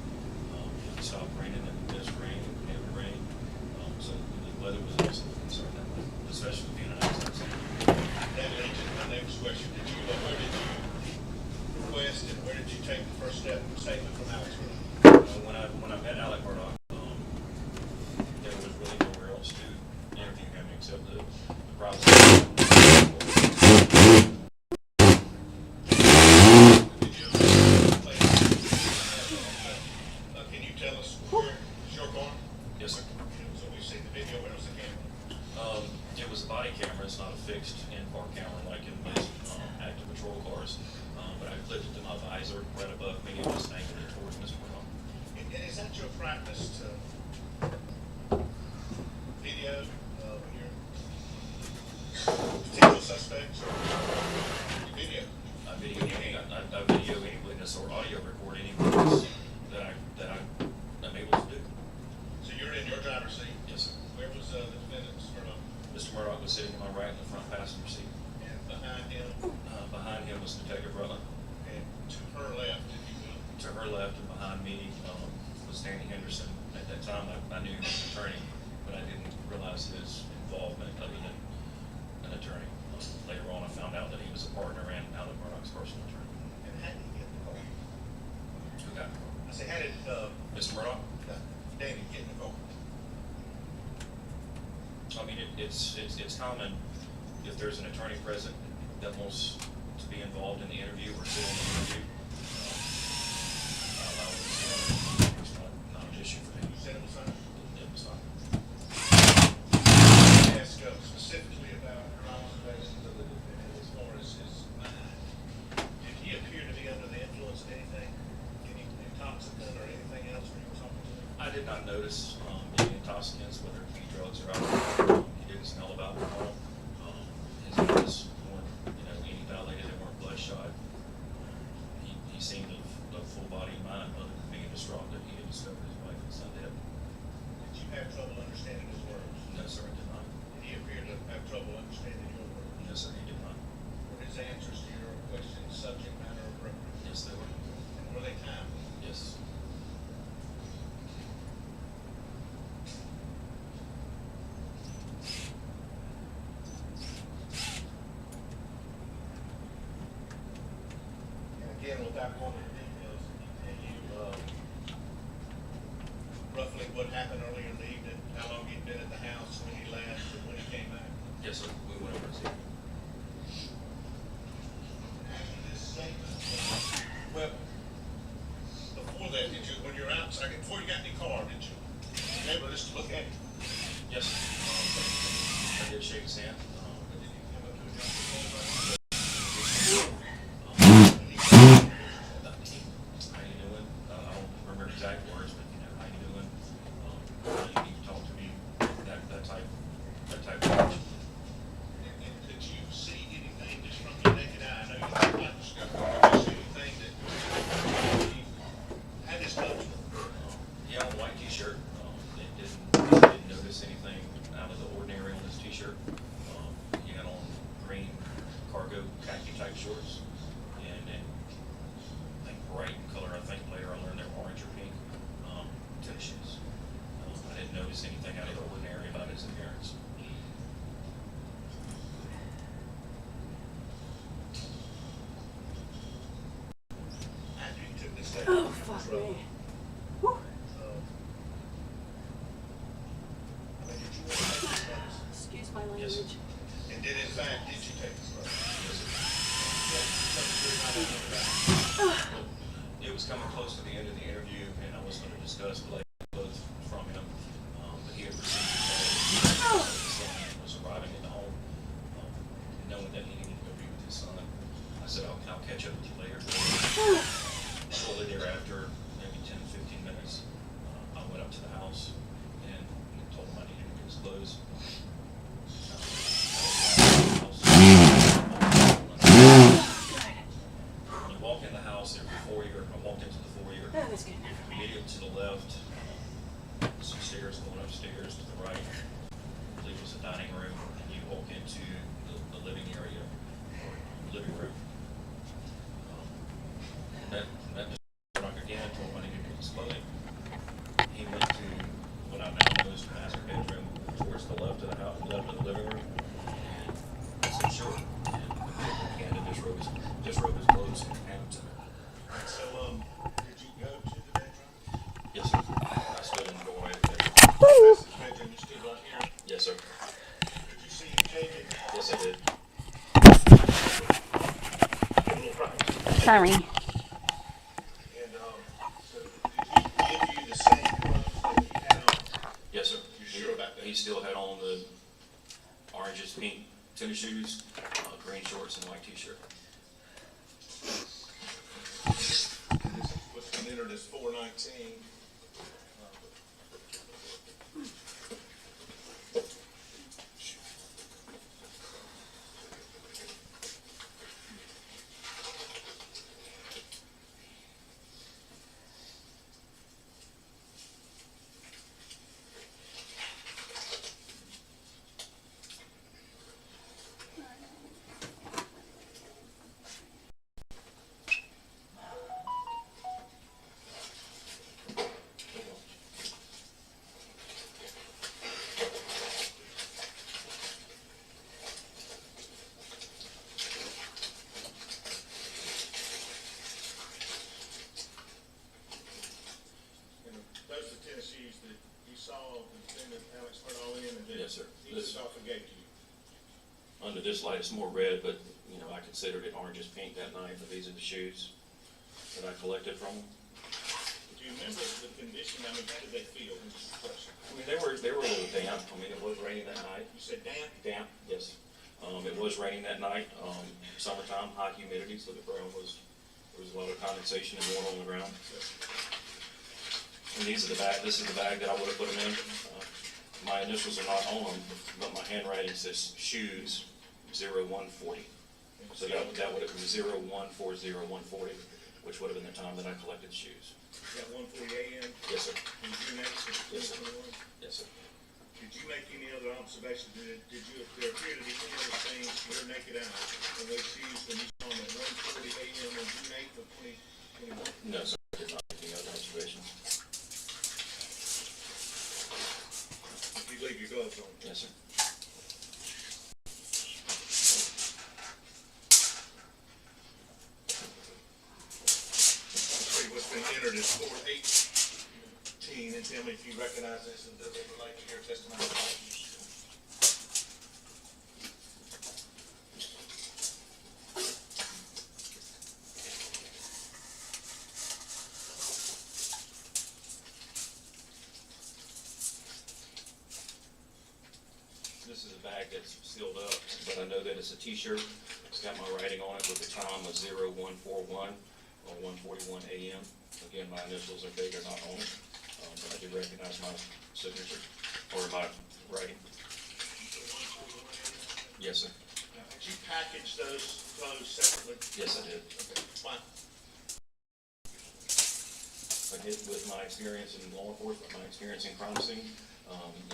It stopped raining and missed rain, heavy rain. So the weather was also a concern that way, especially being an accident scene. That leads to my next question. Where did you request and where did you take the first statement from Alex Murdoch? When I met Alex Murdoch, there was really nowhere else to interview him except the prosecutor. Can you tell us where is your car? Yes, sir. So we've seen the video. Where was the camera? It was a body camera. It's not a fixed in-car camera like in most active patrol cars. But I clipped it to my visor right above me and just angled it towards Mr. Murdoch. And is that your practice to video when you're potential suspects or video? I video any witness or audio record any witness that I'm able to do. So you're in your driver's seat? Yes, sir. Where was the defendant, Mr. Murdoch? Mr. Murdoch was sitting to my right in the front passenger seat. And behind him? Behind him was Detective Rutland. And to her left, if you will? To her left and behind me was Danny Henderson. At that time, I knew he was an attorney, but I didn't realize his involvement other than an attorney. Later on, I found out that he was a partner and Alan Murdoch's personal attorney. And how did he get in the car? Who got the car? I say, how did, Mr. Murdoch? Danny get in the car? I mean, it's common if there's an attorney present that wants to be involved in the interview or sit in the interview. It's not an issue for me. You said it was fine? It was fine. Ask specifically about her observations of the defendant as far as his mind. Did he appear to be under the influence of anything? Any intoxicant or anything else when you were talking to him? I did not notice any intoxicants, whether it be drugs or alcohol. He didn't smell of alcohol. His eyes weren't, any dilated, they weren't bloodshot. He seemed of full body and mind, other than being distraught that he had discovered his wife and son dead. Did you have trouble understanding his words? No, sir, I did not. Did he appear to have trouble understanding your words? No, sir, he did not. Were his answers to your questions subject matter appropriate? Yes, they were. And were they timely? Yes. And again, without going into details, can you, roughly what happened earlier in the evening? How long he'd been at the house, when he left, and when he came back? Yes, sir, we went over to see him. After this statement, well, before that, did you, when you were outside, before you got in the car, did you able just to look at him? Yes, sir. I did shake his hand. Did you come up to him after the call? How you doing? I don't remember exact words, but how you doing? You need to talk to me. That type of question. And could you see anything just from your naked eye? I know you have a microscope. Could you see anything that he had his clothes on? He had a white t-shirt. Didn't notice anything out of the ordinary on his t-shirt. He had on green cargo khaki type shorts and I think bright in color. I think later I learned they were orange or pink tennis shoes. I didn't notice anything out of the ordinary about his appearance. After you took this statement, Oh, fuck me. Whew. did you want to take this notice? Excuse my Yes, language. And did in fact, did you take this notice? Yes, sir. It was coming close to the end of the interview, and I was going to discuss blade clothes from him, but he had received a call. His son was arriving at the home, knowing that he needed to go be with his son. I said, I'll catch up with you later. Shortly thereafter, maybe 10, 15 minutes, I went up to the house and told him I needed to get his clothes. When you walk in the house, there's a foyer. I walked into the foyer. That was good enough for me. Immediately to the left, some stairs going upstairs to the right. I believe it was a dining room, and you walk into the living area, or living room. Met Mr. Murdoch again, told him I needed to get his clothing. He went to what I now know is the master bedroom towards the left of the house, left of the living room, and said, sure. And began to disrobe his clothes and hand them to me. So, did you go to the bedroom? Yes, sir. I stood in the doorway of the bedroom. That's his bedroom, you stood right here. Yes, sir. Did you see him change it? Yes, I did. A little private. Sorry. And, so did he give you the same clothes that he had on? Yes, sir. You sure about that? He still had on the oranges, pink tennis shoes, green shorts, and white t-shirt. What's been entered as 419. under this light, it's more red, but, you know, I considered it oranges pink that night, but these are the shoes that I collected from them. Do you remember the condition? I mean, how did they feel? I mean, they were a little damp. I mean, it was raining that night. You said damp? Damp, yes. It was raining that night, summertime, high humidity, so the ground was, there was a lot of condensation and water on the ground. And these are the bag, this is the bag that I would have put them in. My initials are not on them, but my handwriting says shoes 0140. So that would have been 0140140, which would have been the time that I collected the shoes. Is that 1:40 a.m.? Yes, sir. On June 8th, Yes, sir. 2021? Yes, sir. Did you make any other observations? Did there appear to be any other things your naked eye on those shoes when you saw them at 1:40 a.m. on June 8th of 2021? No, sir. I did not make any other observations. Did you leave your gloves on? Yes, sir. See what's been entered is 418, and tell me if you recognize this and does it relate to your testimony? This is a bag that's sealed up, but I know that it's a t-shirt. It's got my writing on it with the time of 0141 or 1:41 a.m. Again, my initials are big, are not on it, but I do recognize my signature, or my writing. Yes, sir. Now, did you package those clothes separately? Yes, I did. Okay, why? I did with my experience in law enforcement, my experience in crime scene.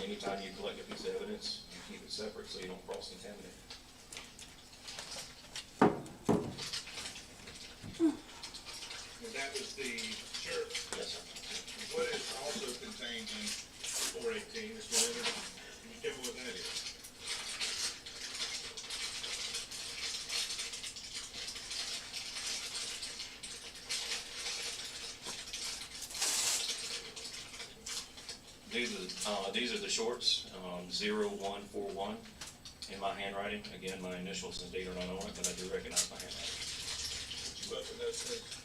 Anytime you collect a piece of evidence, you keep it separate so you don't cross-contaminate. And that was the shirt. Yes, sir. What is also contained in 418 is what entered? Can you tell me what that is? These are the shorts, 0141 in my handwriting. Again, my initials and date are not on it, but I do recognize my handwriting. Did you open those things?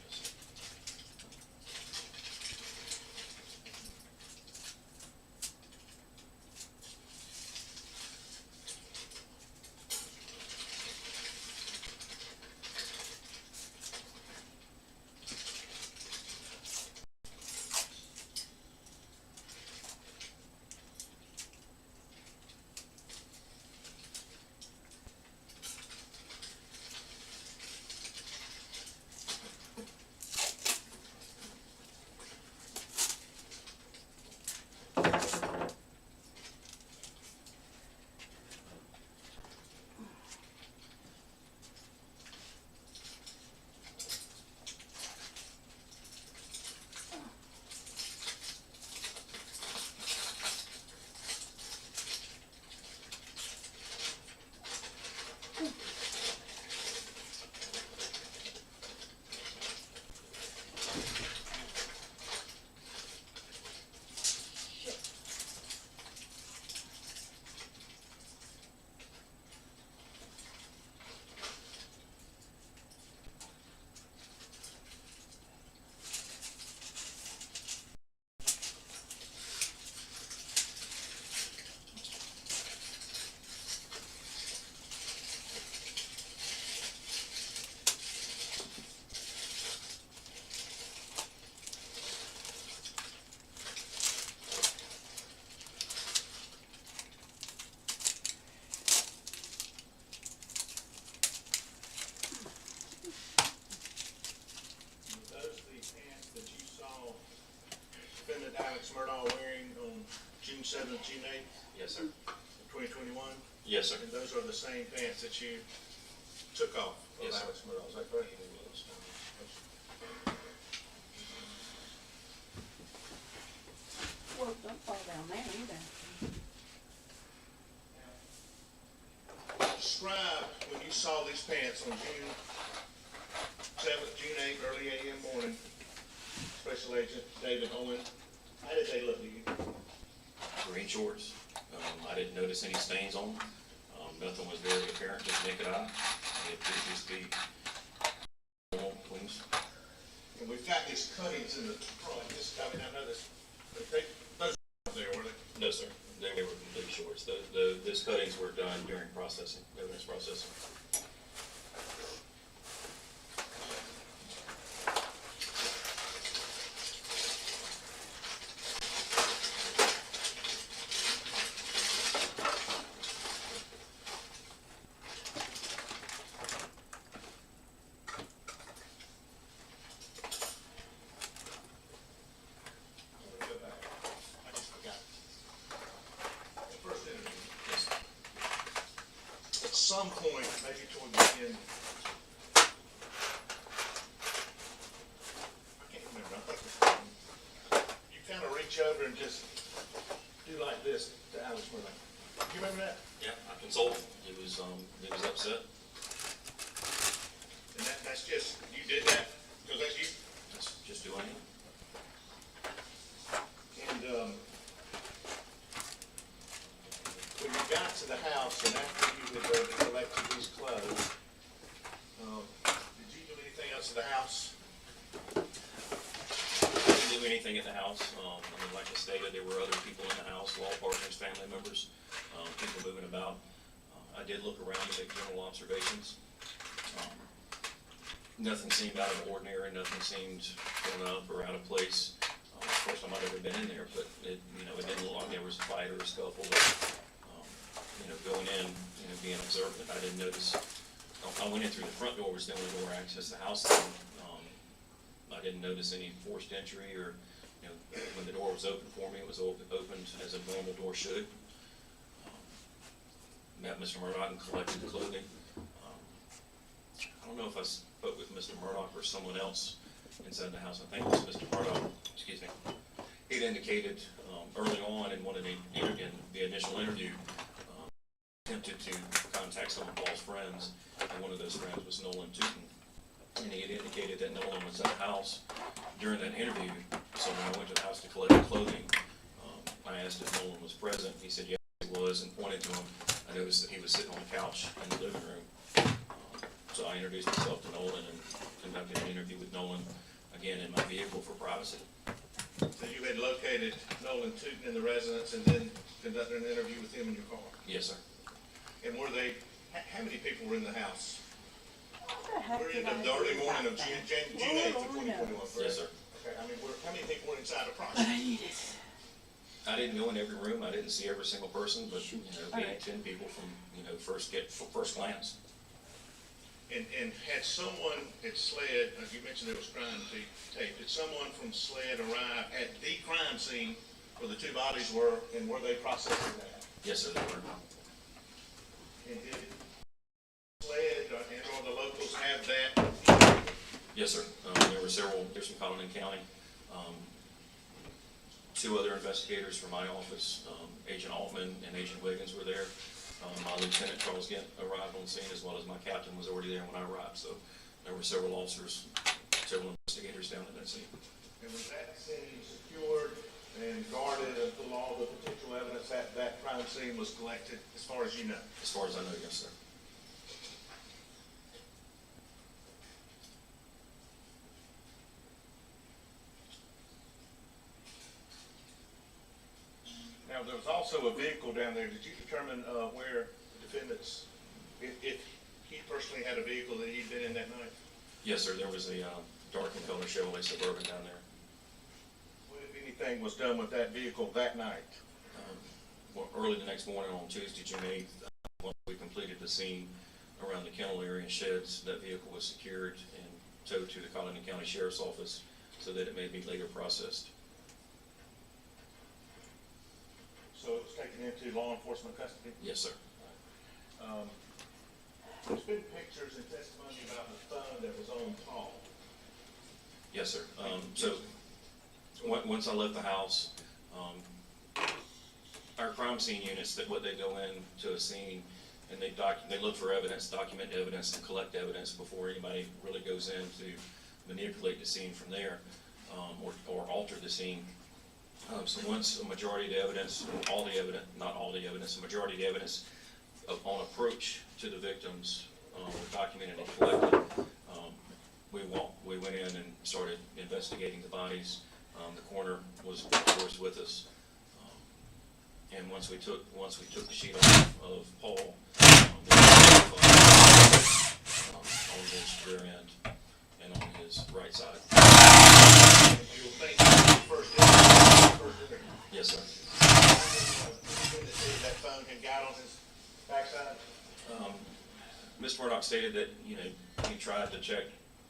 Alex Murdaugh wearing on June 7th, June 8th, Yes, sir. 2021? Yes, sir. And those are the same pants that you took off of Yes, sir. Alex Murdaugh, is that correct? Well, don't fall down there either. Describe when you saw these pants on June 7th, June 8th, early AM morning, Special Agent David Owen, how did they look to you? Green shorts. I didn't notice any stains on them. Nothing was very apparent to the naked eye. It could just be cleans. And we've got these cuttings in the front, this, I mean, I know this, but those there, were they? No, sir. They were complete shorts. Those cuttings were done during processing, evidence processing. I just forgot. The first interview. At some point, maybe toward the end, I can't remember, I think you kind of reach over and just do like this to Alice Murdoch. You remember that? Yeah, I consoled him. He was upset. And that's just, you did that, because that's you. That's just doing it. And, when you got to the house and after you had collected these clothes, did you do anything else to the house? I didn't do anything at the house. I mean, like I stated, there were other people in the house, law partners, family members, people moving about. I did look around to make general observations. Nothing seemed out of the ordinary, nothing seemed thrown up or out of place. First time I'd ever been in there, but it didn't look like there was a fight or a scuffle. But, going in, being observant, I didn't notice. I went in through the front door, was the only door I accessed the house. I didn't notice any forced entry or, when the door was open for me, it was opened as a normal door should. Met Mr. Murdoch and collected the clothing. I don't know if I spoke with Mr. Murdoch or someone else inside the house. I think it was Mr. Murdoch, excuse me. He'd indicated early on in one of the initial interview, attempted to contact some of Paul's friends, and one of those friends was Nolan Tootin. And he had indicated that Nolan was at the house during that interview. So when I went to the house to collect the clothing, I asked if Nolan was present. He said yes, he was, and pointed to him. I noticed that he was sitting on the couch in the living room. So I introduced myself to Nolan and conducted an interview with Nolan, again, in my vehicle for privacy. So you had located Nolan Tootin in the residence and then conducted an interview with him in your car? Yes, sir. And were they, how many people were in the house? What the heck Were you did I the early do morning of about June that? 8th of Oh, no. 2021, correct? Yes, sir. Okay, I mean, how many people were inside the project? I didn't go in every room. I didn't see every single person, but, 8, Alright. 10 people from, first glance. And had someone at SLED, as you mentioned there was crime tape, did someone from SLED arrive at the crime scene where the two bodies were, and were they processing that? Yes, sir, they were. And did SLED and/or the locals have that? Yes, sir. There were several, there's from Colleton County. 2 other investigators from my office, Agent Altman and Agent Wiggins were there. My Lieutenant Charles Gint arrived on scene, as well as my captain was already there when I arrived. So there were several officers, several investigators down at that scene. And was that scene secured and guarded until all the potential evidence at that crime scene was collected, as far as you know? As far as I know, yes, sir. Now, there was also a vehicle down there. Did you determine where the defendants, if he personally had a vehicle that he'd been in that night? Yes, sir. There was a dark and color Chevrolet Suburban down there. What, if anything, was done with that vehicle that night? Early the next morning on Tuesday, June 8th, once we completed the scene around the kennel area and sheds, that vehicle was secured and towed to the Colleton County Sheriff's Office so that it may be later processed. So it was taken into law enforcement custody? Yes, sir. There's been pictures and testimony about the phone that was on Paul. Yes, sir. So once I left the house, our crime scene units, what they go into a scene and they look for evidence, document evidence, and collect evidence before anybody really goes in to manipulate the scene from there, or alter the scene. So once a majority of the evidence, not all the evidence, a majority of the evidence upon approach to the victims, were documented and collected. We went in and started investigating the bodies. The coroner was, of course, with us. And once we took the sheet off of Paul, on his rear end and on his right side. You'll think first interview. Yes, sir. That phone had got on his backside? Mr. Murdoch stated that, he tried to check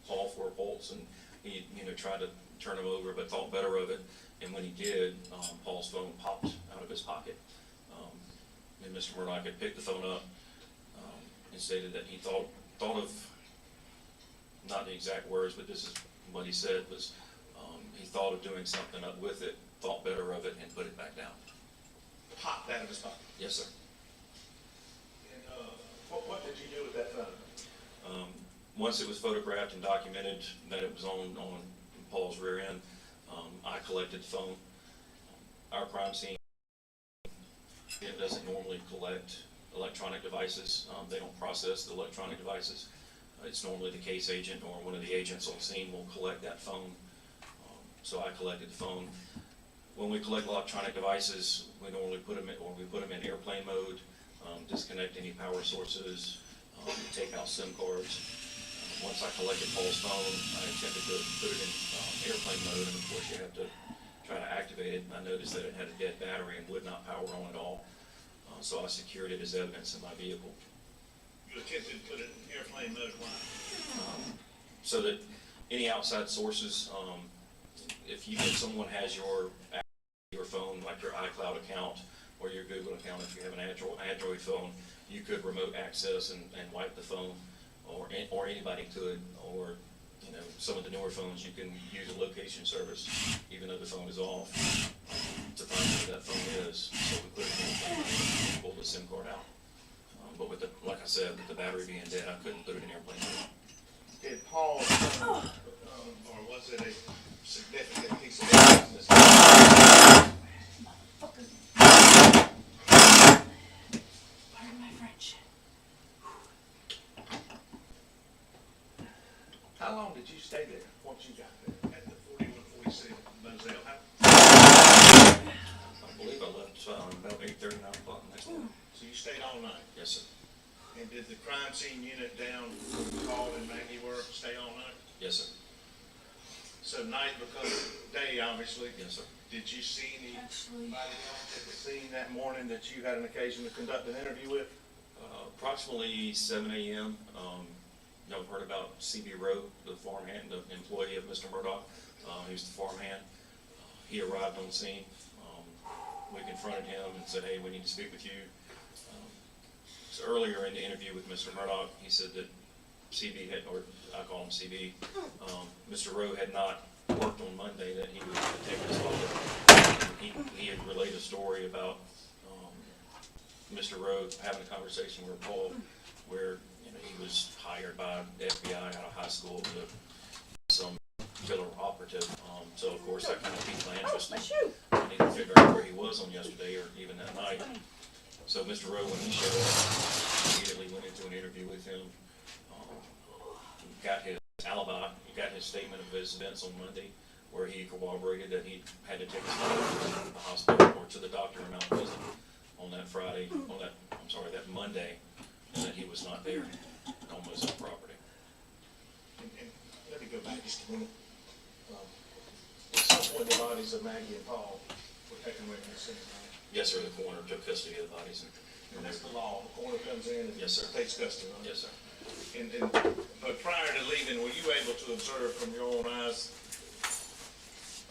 Paul for a pulse, and he, tried to turn him over, but thought better of it. And when he did, Paul's phone popped out of his pocket. And Mr. Murdoch had picked the phone up, and stated that he thought of, not the exact words, but this is what he said was, he thought of doing something up with it, thought better of it, and put it back down. Popped out of his pocket? Yes, sir. And what did you do with that phone? Once it was photographed and documented that it was on Paul's rear end, I collected the phone. Our crime scene, it doesn't normally collect electronic devices. They don't process the electronic devices. It's normally the case agent or one of the agents on scene will collect that phone. So I collected the phone. When we collect electronic devices, we normally put them in airplane mode, disconnect any power sources, take out SIM cards. Once I collected Paul's phone, I attempted to put it in airplane mode, and of course you have to try to activate it. And I noticed that it had a dead battery and would not power on at all. So I secured it as evidence in my vehicle. You attempted to put it in airplane mode, why? So that any outside sources, if someone has your phone, like your iCloud account or your Google account, if you have an Android phone, you could remote access and wipe the phone, or anybody could, or some of the newer phones you can use a location service, even though the phone is off, to find where that phone is. So we put it in and pulled the SIM card out. But like I said, with the battery being dead, I couldn't put it in airplane mode. Did Paul, or was it a significant piece of business? Pardon my French. How long did you stay there once you got there at the 4146 Moselle? I believe I left about 8:30, 9 o'clock the next morning. So you stayed all night? Yes, sir. And did the crime scene unit down where Paul and Maggie were stay all night? Yes, sir. So night becomes day, obviously. Yes, sir. Did you see anybody else at the scene that morning that you had an occasion to conduct an interview with? Approximately 7 a.m. Y'all have heard about C.B. Rowe, the farmhand, the employee of Mr. Murdoch. He was the farmhand. He arrived on scene. We confronted him and said, "Hey, we need to speak with you." So earlier in the interview with Mr. Murdoch, he said that CB had, or I call him CB, Mr. Rowe had not worked on Monday, that he was taking his phone. He had relayed a story about Mr. Rowe having a conversation with Paul, where he was hired by the FBI out of high school to some killer operative. So of course that kind of piqued my interest. I needed to figure out where he was on yesterday or even that night. So Mr. Rowe, when he showed up, immediately went into an interview with him, got his alibi, got his statement of his events on Monday, where he corroborated that he had to take his father to the hospital or to the doctor in Mount Pleasant on that that Monday, and that he was not there on Moselle property. And let me go back just a minute. At some point, the bodies of Maggie and Paul were taken away from the scene, right? Yes, sir. The coroner took custody of the bodies. And that's the law. The coroner comes in and Yes, sir. takes custody, right? Yes, sir. But prior to leaving, were you able to observe from your own eyes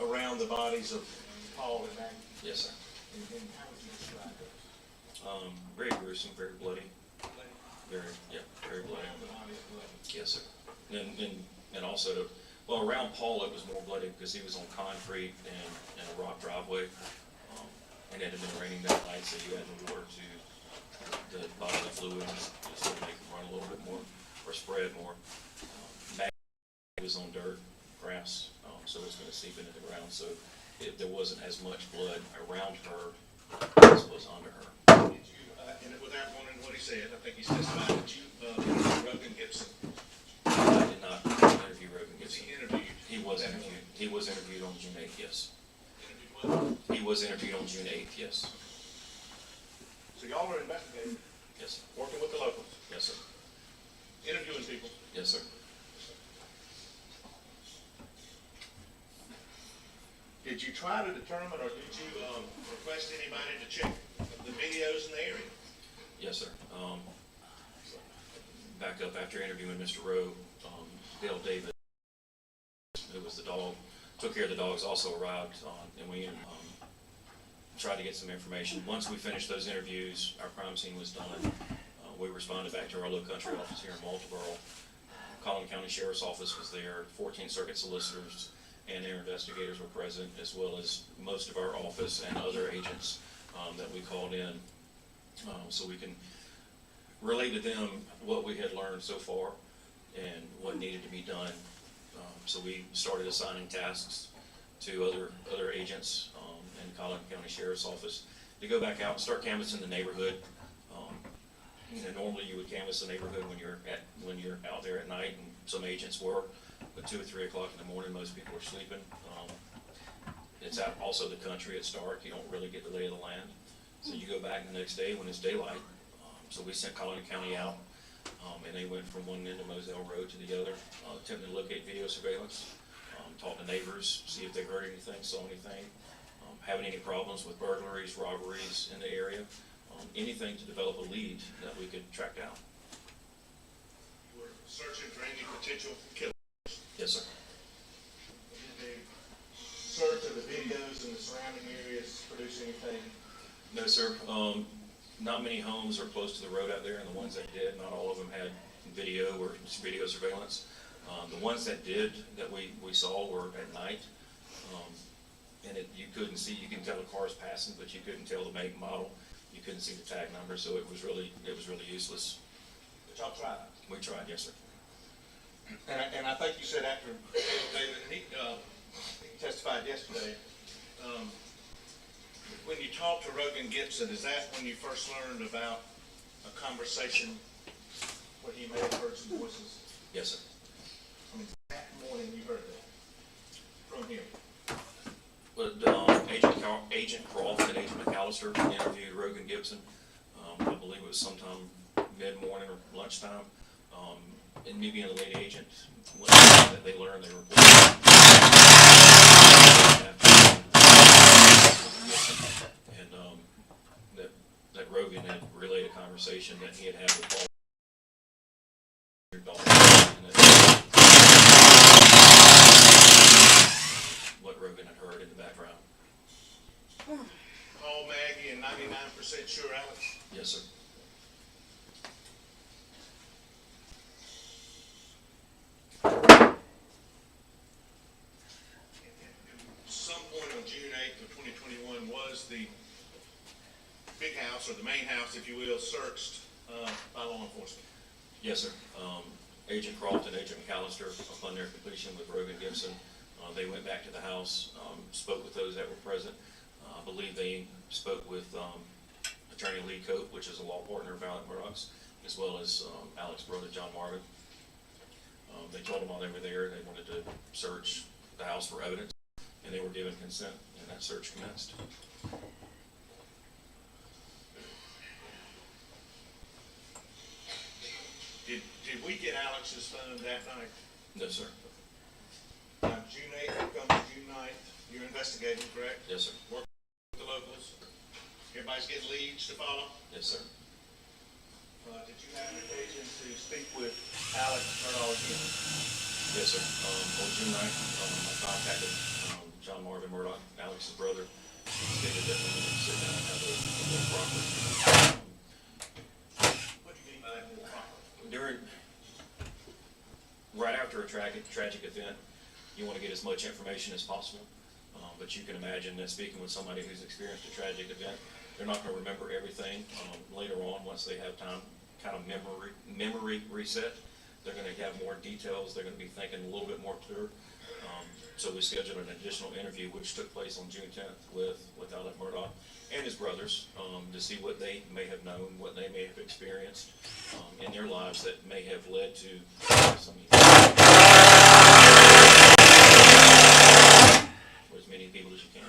around the bodies of Paul and Maggie? Yes, sir. And how would you describe those? Very gruesome, very bloody. Very bloody. Yes, sir. And also, well, around Paul it was more bloody because he was on concrete and a rock driveway, and it had been raining that night, so you had to work to the bodily fluids just to make it run a little bit more or spread more. Maggie was on dirt, grass, so it's going to seep into the ground. So there wasn't as much blood around her as was under her. Did you And without wondering what he said, I think he testified that you, Rogan Gibson, I did not interview Rogan was Gibson. he interviewed? He was interviewed. He was interviewed on June 8th, yes. Interviewed when? He was interviewed on June 8th, yes. So y'all are investigating, Yes, sir. working with the locals, Yes, sir. interviewing people. Yes, sir. Did you try to determine, or did you, request anybody to check the videos in the area? Yes, sir. Back up after interviewing Mr. Rowe, Dale Davis, who was the dog, took care of the dogs, also arrived and we tried to get some information. Once we finished those interviews, our crime scene was done. We responded back to our Low Country office here in Multiboro. Collin County Sheriff's Office was there, 14 circuit solicitors and their investigators were present, as well as most of our office and other agents that we called in, so we can relay to them what we had learned so far and what needed to be done. So we started assigning tasks to other agents in Collin County Sheriff's Office to go back out and start canvassing the neighborhood. Normally you would canvass the neighborhood when you're out there at night, and some agents were, but 2 or 3 o'clock in the morning, most people are sleeping. It's out also the country, it's dark, you don't really get the lay of the land. So you go back the next day when it's daylight. So we sent Collin County out, and they went from one end of Moselle Road to the other, attempting to locate video surveillance, talk to neighbors, see if they heard anything, saw anything, having any problems with burglaries, robberies in the area, anything to develop a lead that we could track down. You were searching for any potential killers. Yes, sir. Did the search of the videos in the surrounding areas produce anything? No, sir. Not many homes are close to the road out there, and the ones that did, not all of them had video or video surveillance. The ones that did, that we saw, were at night, and you couldn't see. You can tell the cars passing, but you couldn't tell the make and model. You couldn't see the tag number, so it was really useless. But y'all tried. We tried, yes, sir. And I think you said after David, he testified yesterday, when you talked to Rogan Gibson, is that when you first learned about a conversation where he may have heard some voices? Yes, sir. I mean, that morning you heard that from him? But Agent Croft and Agent McAllister interviewed Rogan Gibson. I believe it was sometime mid-morning or lunchtime. And me being a lead agent, when they learned they were and that Rogan had relayed a conversation that he had with Paul. What Rogan had heard in the background. Paul, Maggie, and 99% sure Alex? Yes, sir. Some point on June 8th of 2021 was the big house, or the main house, if you will, searched by law enforcement. Yes, sir. Agent Croft and Agent McAllister, upon their completion with Rogan Gibson, they went back to the house, spoke with those that were present. I believe they spoke with Attorney Lee Cope, which is a law partner of Alec Murdoch's, as well as Alec's brother, John Marvin. They told them while they were there they wanted to search the house for evidence, and they were given consent, and that search commenced. Did we get Alex's phone that night? No, sir. June 8th comes June 9th. You're investigating, correct? Yes, sir. Working with the locals. Everybody's getting leads to follow? Yes, sir. Did you have an occasion to speak with Alex Murdaugh again? Yes, sir. On June 9th, I contacted John Marvin Murdoch, Alex's brother, stated that we needed to sit down and have a more proper. What do you mean by that, more proper? Right after a tragic event, you want to get as much information as possible. But you can imagine that speaking with somebody who's experienced a tragic event, they're not going to remember everything. Later on, once they have time, kind of memory reset, they're going to have more details. They're going to be thinking a little bit more clear. So we scheduled an additional interview, which took place on June 10th with Alec Murdaugh and his brothers, to see what they may have known, what they may have experienced in their lives that may have led to some for as many people as you can.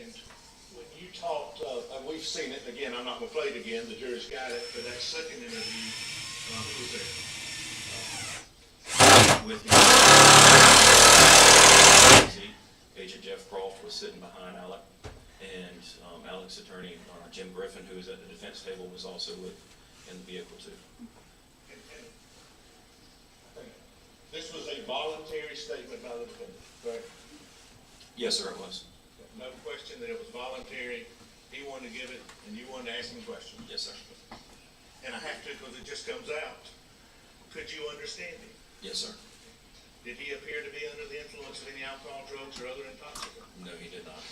And when you talked, and we've seen it again, I'm not going to play it again, the jury's got it, but that second interview, who was there? With me, Agent Jeff Croft was sitting behind Alec, and Alec's attorney, Jim Griffin, who was at the defense table, was also in the vehicle too. This was a voluntary statement by the defendant, correct? Yes, sir, it was. No question that it was voluntary. He wanted to give it, and you wanted to ask him questions. Yes, sir. And I have to, because it just comes out. Could you understand him? Yes, sir. Did he appear to be under the influence of any alcohol, drugs, or other intoxicant? No, he did not.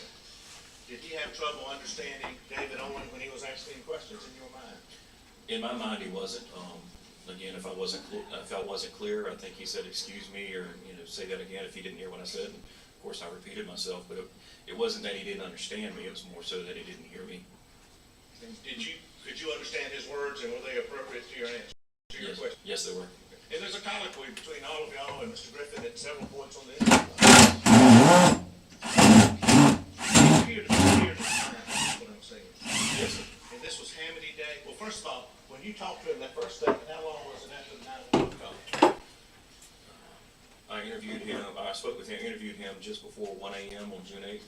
Did he have trouble understanding David Owen when he was asking questions in your mind? In my mind, he wasn't. Again, if I wasn't clear, I think he said, "Excuse me," or say that again if he didn't hear what I said. And of course, I repeated myself, but it wasn't that he didn't understand me. It was more so that he didn't hear me. And could you understand his words, and were they appropriate to your answer, to your question? Yes, they were. And there's a colloquy between all of y'all and Mr. Griffin at several points on the interview. Here to what I'm saying. Yes, sir. And this was Hamady Day. Well, first of all, when you talked to him that first statement, how long was it after the 911 call? I spoke with him, interviewed him just before 1 a.m. on June 8th,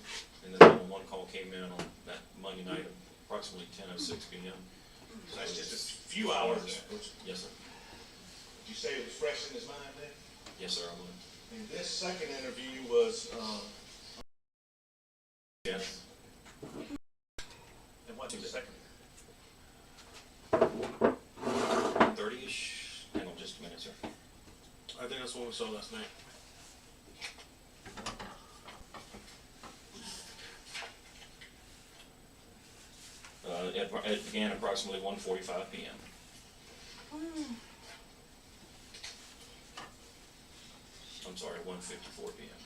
and the 911 call came in on that Monday night at approximately 10:06 p.m. So that's just a few hours. Yes, sir. Did you say it was fresh in his mind then? Yes, sir, I would. And this second interview was, Yes. and what's the second? 30-ish. Hang on just a minute, sir. I think that's what we saw last night. It began approximately 1:45 p.m. I'm sorry, 1:54 p.m.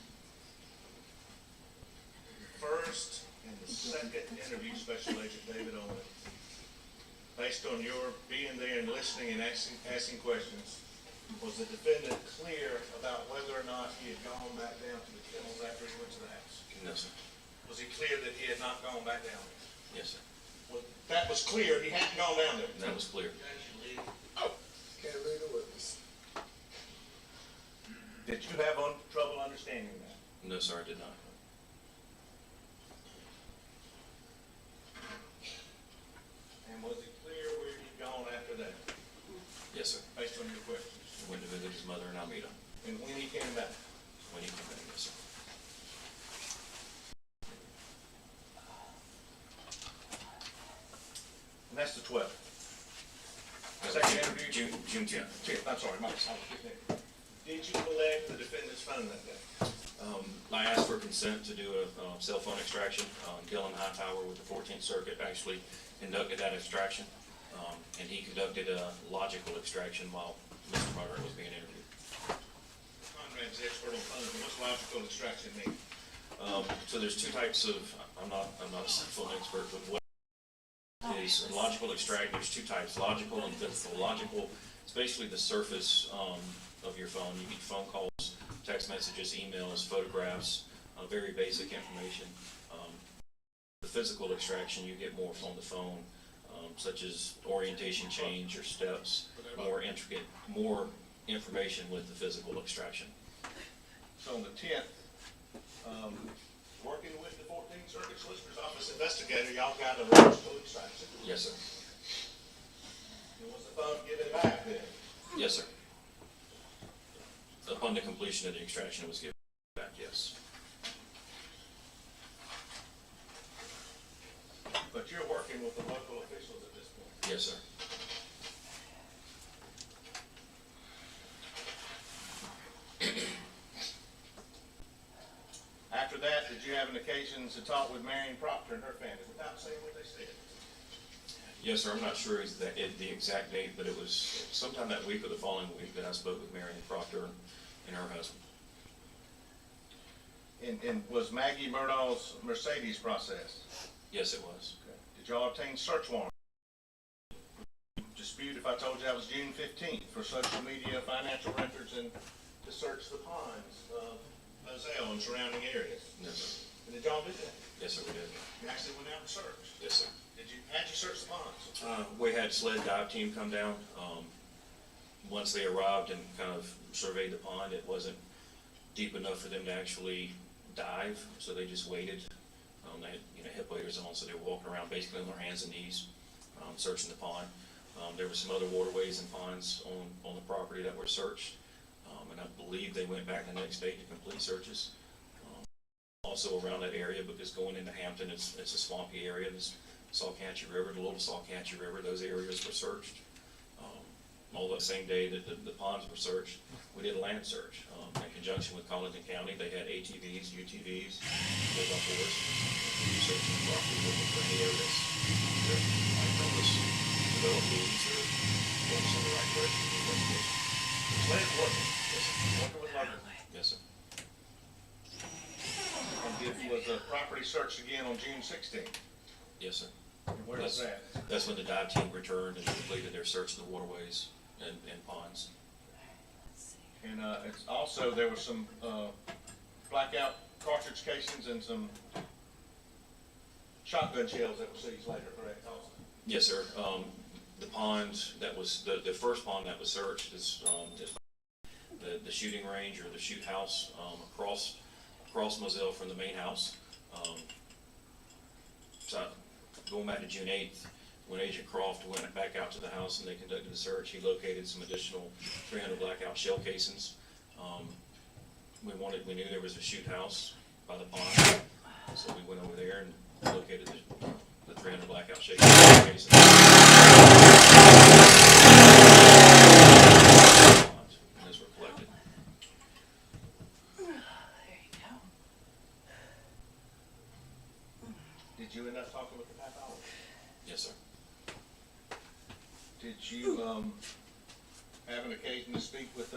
First and the second interview, Special Agent David Owen, based on your being there and listening and asking questions, was the defendant clear about whether or not he had gone back down to the kennels after he went to the house? No, sir. Was he clear that he had not gone back down there? Yes, sir. Well, that was clear, he hadn't gone down there. That was clear. Oh, Can't read the witness. did you have trouble understanding that? No, sir, I did not. And was it clear where he'd gone after that, Yes, sir. based on your questions? I went to visit his mother in Alameda And when he came back? when he came back. Yes, sir. And that's the 12th. Second interview? June 10th. I'm sorry, Mike. Did you collect the defendant's phone that day? I asked for consent to do a cell phone extraction. Dylan Hightower with the 14th Circuit actually conducted that extraction, and he conducted a logical extraction while Mr. Murray was being interviewed. Conrad's the expert on phones. What's logical extraction mean? So there's two types of, I'm not a cell phone expert, but what is logical extract, there's two types, logical and physical. Logical, it's basically the surface of your phone. You get phone calls, text messages, emails, photographs, very basic information. The physical extraction, you get more from the phone, such as orientation change or steps, more intricate, more information with the physical extraction. So on the 10th, working with the 14th Circuit Solicitor's Office investigator, y'all got a logical extraction? Yes, sir. And was the phone given back then? Yes, sir. Upon the completion of the extraction, it was given back, yes. But you're working with the local officials at this point? Yes, sir. After that, did you have an occasion to talk with Marion Proctor and her family without saying what they said? Yes, sir. I'm not sure the exact date, but it was sometime that week or the following week that I spoke with Marion Proctor and her husband. And was Maggie Murdahl's Mercedes processed? Yes, it was. Okay. Did y'all obtain search warrant? Dispute if I told you that was June 15th for social media, financial records, and to search the ponds of Moselle and surrounding areas? No, sir. And did y'all do that? Yes, sir, we did. You actually went out and searched? Yes, sir. How'd you search the ponds? We had sled dive team come down. Once they arrived and kind of surveyed the pond, it wasn't deep enough for them to actually dive, so they just waited. They had, hip waders on, so they were walking around basically on their hands and knees, searching the pond. There were some other waterways and ponds on the property that were searched, and I believe they went back the next day to complete searches. Also around that area, because going into Hampton, it's a swampy area. There's Salkantay River, the Little Salkantay River, those areas were searched. All that same day that the ponds were searched, we did a land search. In conjunction with Colleton County, they had ATVs, UTVs, 4x4s, searching the property, looking for any areas that might help us develop these or point us in the right direction in the investigation. The sled's working. Yes, sir. Working with local. Yes, sir. And was the property searched again on June 16th? Yes, sir. And where was that? That's when the dive team returned and completed their search of the waterways and ponds. And it's also, there was some blackout cartridge casings and some shotgun shells that were seized later, correct? Also? Yes, sir. The pond that was, the first pond that was searched is the shooting range or the shoot house across Moselle from the main house. So going back to June 8th, when Agent Croft went back out to the house and they conducted the search, he located some additional 300 blackout shell casings. We knew there was a shoot house by the pond, so we went over there and located the 300 blackout shell casings. And those were collected. There you go. Did you end up talking with the pathologist? Yes, sir. Did you have an occasion to speak with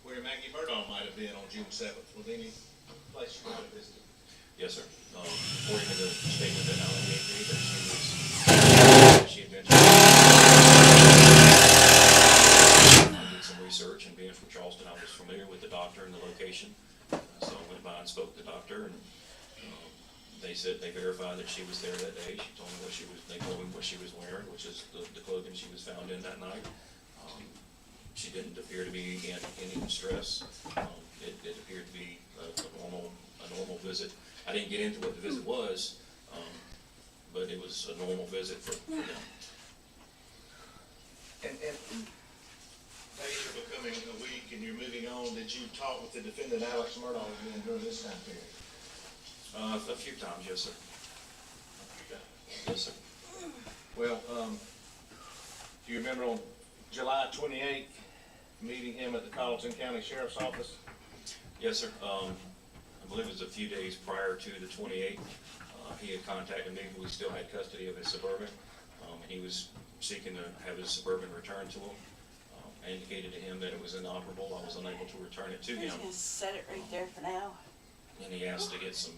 where Maggie Murdahl might have been on June 7th? Was any place you might have visited? Yes, sir. According to the statement that Alan gave me, that she had been I did some research, and being from Charleston, I was familiar with the doctor and the location. So I went by and spoke to the doctor, and they said they verified that she was there that day. She told me they told me what she was wearing, which is the clothing she was found in that night. She didn't appear to be in any distress. It appeared to be a normal visit. I didn't get into what the visit was, but it was a normal visit for them. And days are becoming a week and you're moving on. Did you talk with the defendant, Alex Murdahl, again during this time period? A few times, yes, sir. Yes, sir. Well, do you remember on July 28th, meeting him at the Colleton County Sheriff's Office? Yes, sir. I believe it was a few days prior to the 28th. He had contacted me. We still had custody of his Suburban, and he was seeking to have his Suburban returned to him. I indicated to him that it was inoperable. I was unable to return it to him. I'm just set it right there for now. And he asked to get some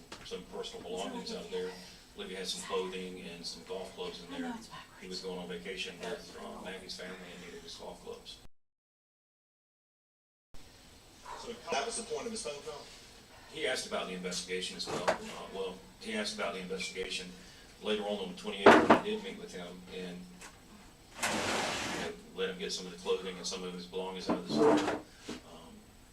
personal belongings out of there. I believe he had some clothing and some golf clubs in there. He was going on vacation with Maggie's family and needed his golf clubs. So that was the point of his phone call? He asked about the investigation as well. He asked about the investigation. Later on the 28th, I did meet with him and let him get some of the clothing and some of his belongings out of the store.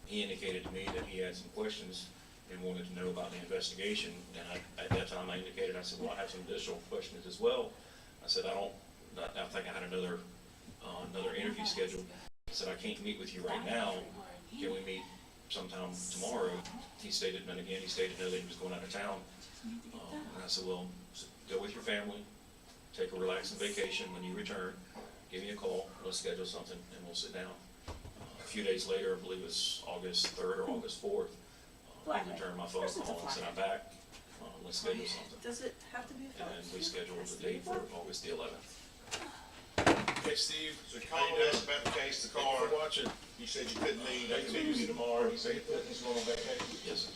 He indicated to me that he had some questions and wanted to know about the investigation. And at that time, I indicated, I said, well, I have some additional questions as well. I said, I think I had another interview scheduled. I said, I can't meet with you right now. Can we meet sometime tomorrow? He stated, and again, he stated that he was going out of town. And I said, well, go with your family, take a relaxing vacation. When you return, give me a call, let's schedule something, and we'll sit down. A few days later, I believe it was August 3rd or August 4th, I returned my phone call and said, I'm back, let's schedule something. Does it have to be a And we scheduled the date for August the 11th. Hey, Steve. So call us about the case, the car. Thank you for watching. You said you couldn't leave, I can meet with you tomorrow. He said he's going on vacation. Yes, sir.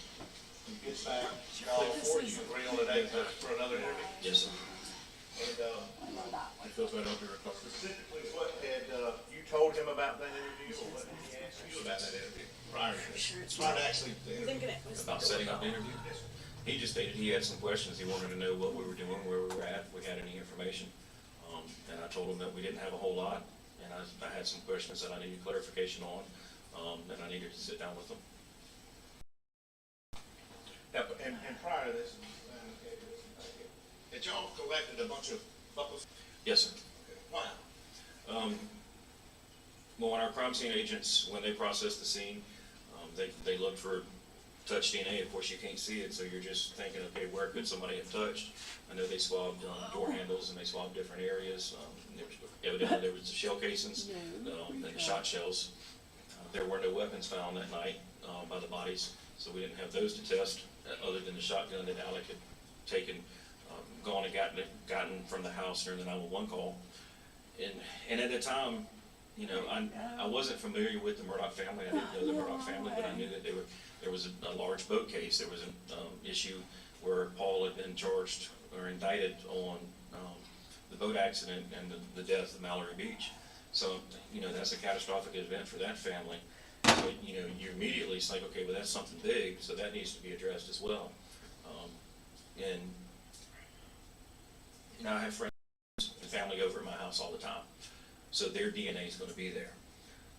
When he gets back, call for you, agree on a date for another interview. Yes, sir. And, I feel better over your recovery. specifically, what had, you told him about that interview, or what did he ask you about that interview? Prior to this? Prior to actually the interview. About setting up the interview. He just stated he had some questions. He wanted to know what we were doing, where we were at, if we had any information. And I told him that we didn't have a whole lot, and I had some questions that I needed clarification on, and I needed to sit down with them. Now, and prior to this, had y'all collected a bunch of buckles? Yes, sir. Why? Well, when our crime scene agents, when they process the scene, they look for touch DNA. Of course, you can't see it, so you're just thinking, okay, where could somebody have touched? I know they swabbed door handles and they swabbed different areas. Evidently, there was the shell casings, and the shot shells. There were no weapons found that night by the bodies, so we didn't have those to test, other than the shotgun that Alec had taken, gone and gotten from the house during the 911 call. And at the time, you know, I wasn't familiar with the Murdaugh family. I didn't know the Murdaugh family, but I knew that there was a large boat case. There was an issue where Paul had been charged or indicted on the boat accident and the death of Mallory Beach. So, you know, that's a catastrophic event for that family. So, you know, you immediately it's like, okay, well, that's something big, so that needs to be addressed as well. And you know, I have friends and family over at my house all the time, so their DNA is going to be there.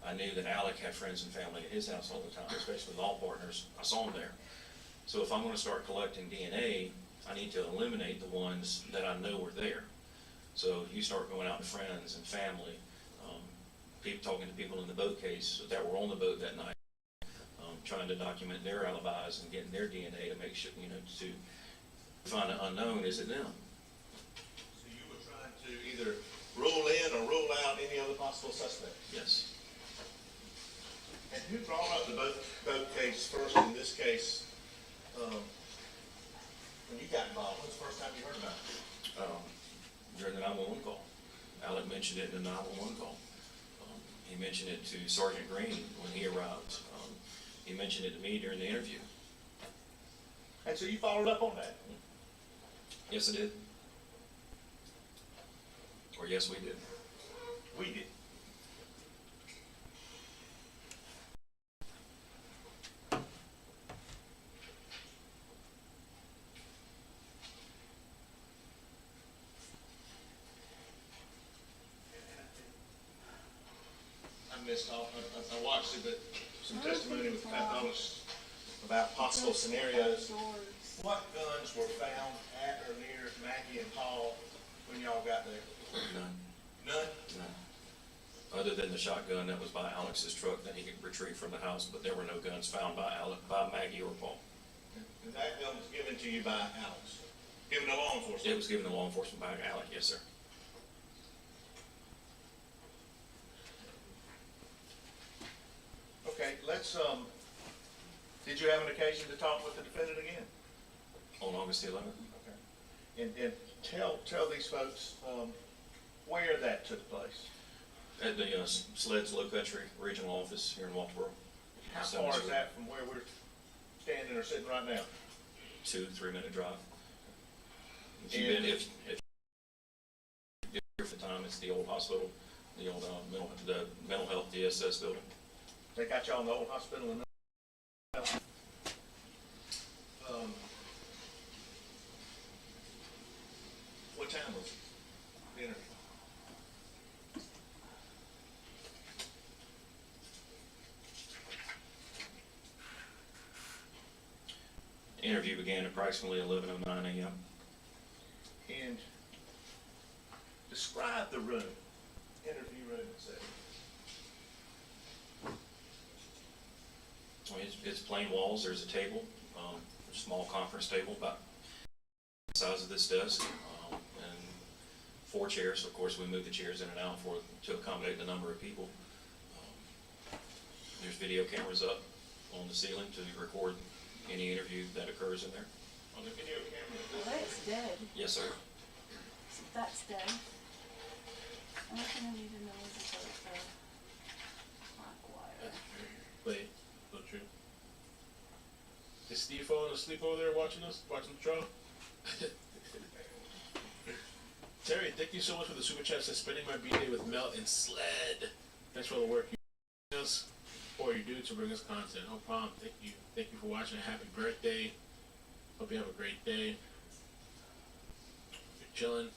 I knew that Alec had friends and family at his house all the time, especially law partners. I saw them there. So if I'm going to start collecting DNA, I need to eliminate the ones that I know were there. So you start going out to friends and family, talking to people in the boat case that were on the boat that night, trying to document their alibis and getting their DNA to make sure, you know, to find an unknown, is it them? So you were trying to either rule in or rule out any other possible suspect? Yes. And who brought up the boat case first in this case, when you got involved? When was the first time you heard about it? During the 911 call. Alec mentioned it in the 911 call. He mentioned it to Sergeant Green when he arrived. He mentioned it to me during the interview. And so you followed up on that? Yes, I did. Or yes, we did. We did. I missed off. I watched it, but some testimony with pathologists about possible scenarios. What guns were found at or near Maggie and Paul when y'all got there? None. None? None. Other than the shotgun that was by Alex's truck that he could retrieve from the house, but there were no guns found by Maggie or Paul. And that gun was given to you by Alex? Given to law enforcement? It was given to law enforcement by Alec, yes, sir. Okay, let's, did you have an occasion to talk with the defendant again? On August the 11th. Okay. And tell these folks, where that took place. At the Sleds Low Country Regional Office here in Walterboro. How far is that from where we're standing or sitting right now? 2-3 minute drive. If you've been, if for the time, it's the old hospital, the old mental health DSS building. They got y'all in the old hospital and what time was it? The interview? The interview began approximately 11:09 a.m. And describe the room, interview room itself. I mean, it's plain walls. There's a table, a small conference table about the size of this desk, and 4 chairs. Of course, we move the chairs in and out to accommodate the number of people. There's video cameras up on the ceiling to record any interview that occurs in there. On the video camera. Well, that's dead. Yes, sir. That's dead. Only thing I need to know is about the black wire. That's very late. So true. Is Steve falling asleep over there watching us? Watching the show? Terry, thank you so much for the super chat. Says spending my B-day with Mel and Sled. Thanks for all the work you do us or you do to bring us content. No problem. Thank you. Thank you for watching. Happy birthday. Hope you have a great day. You're chilling.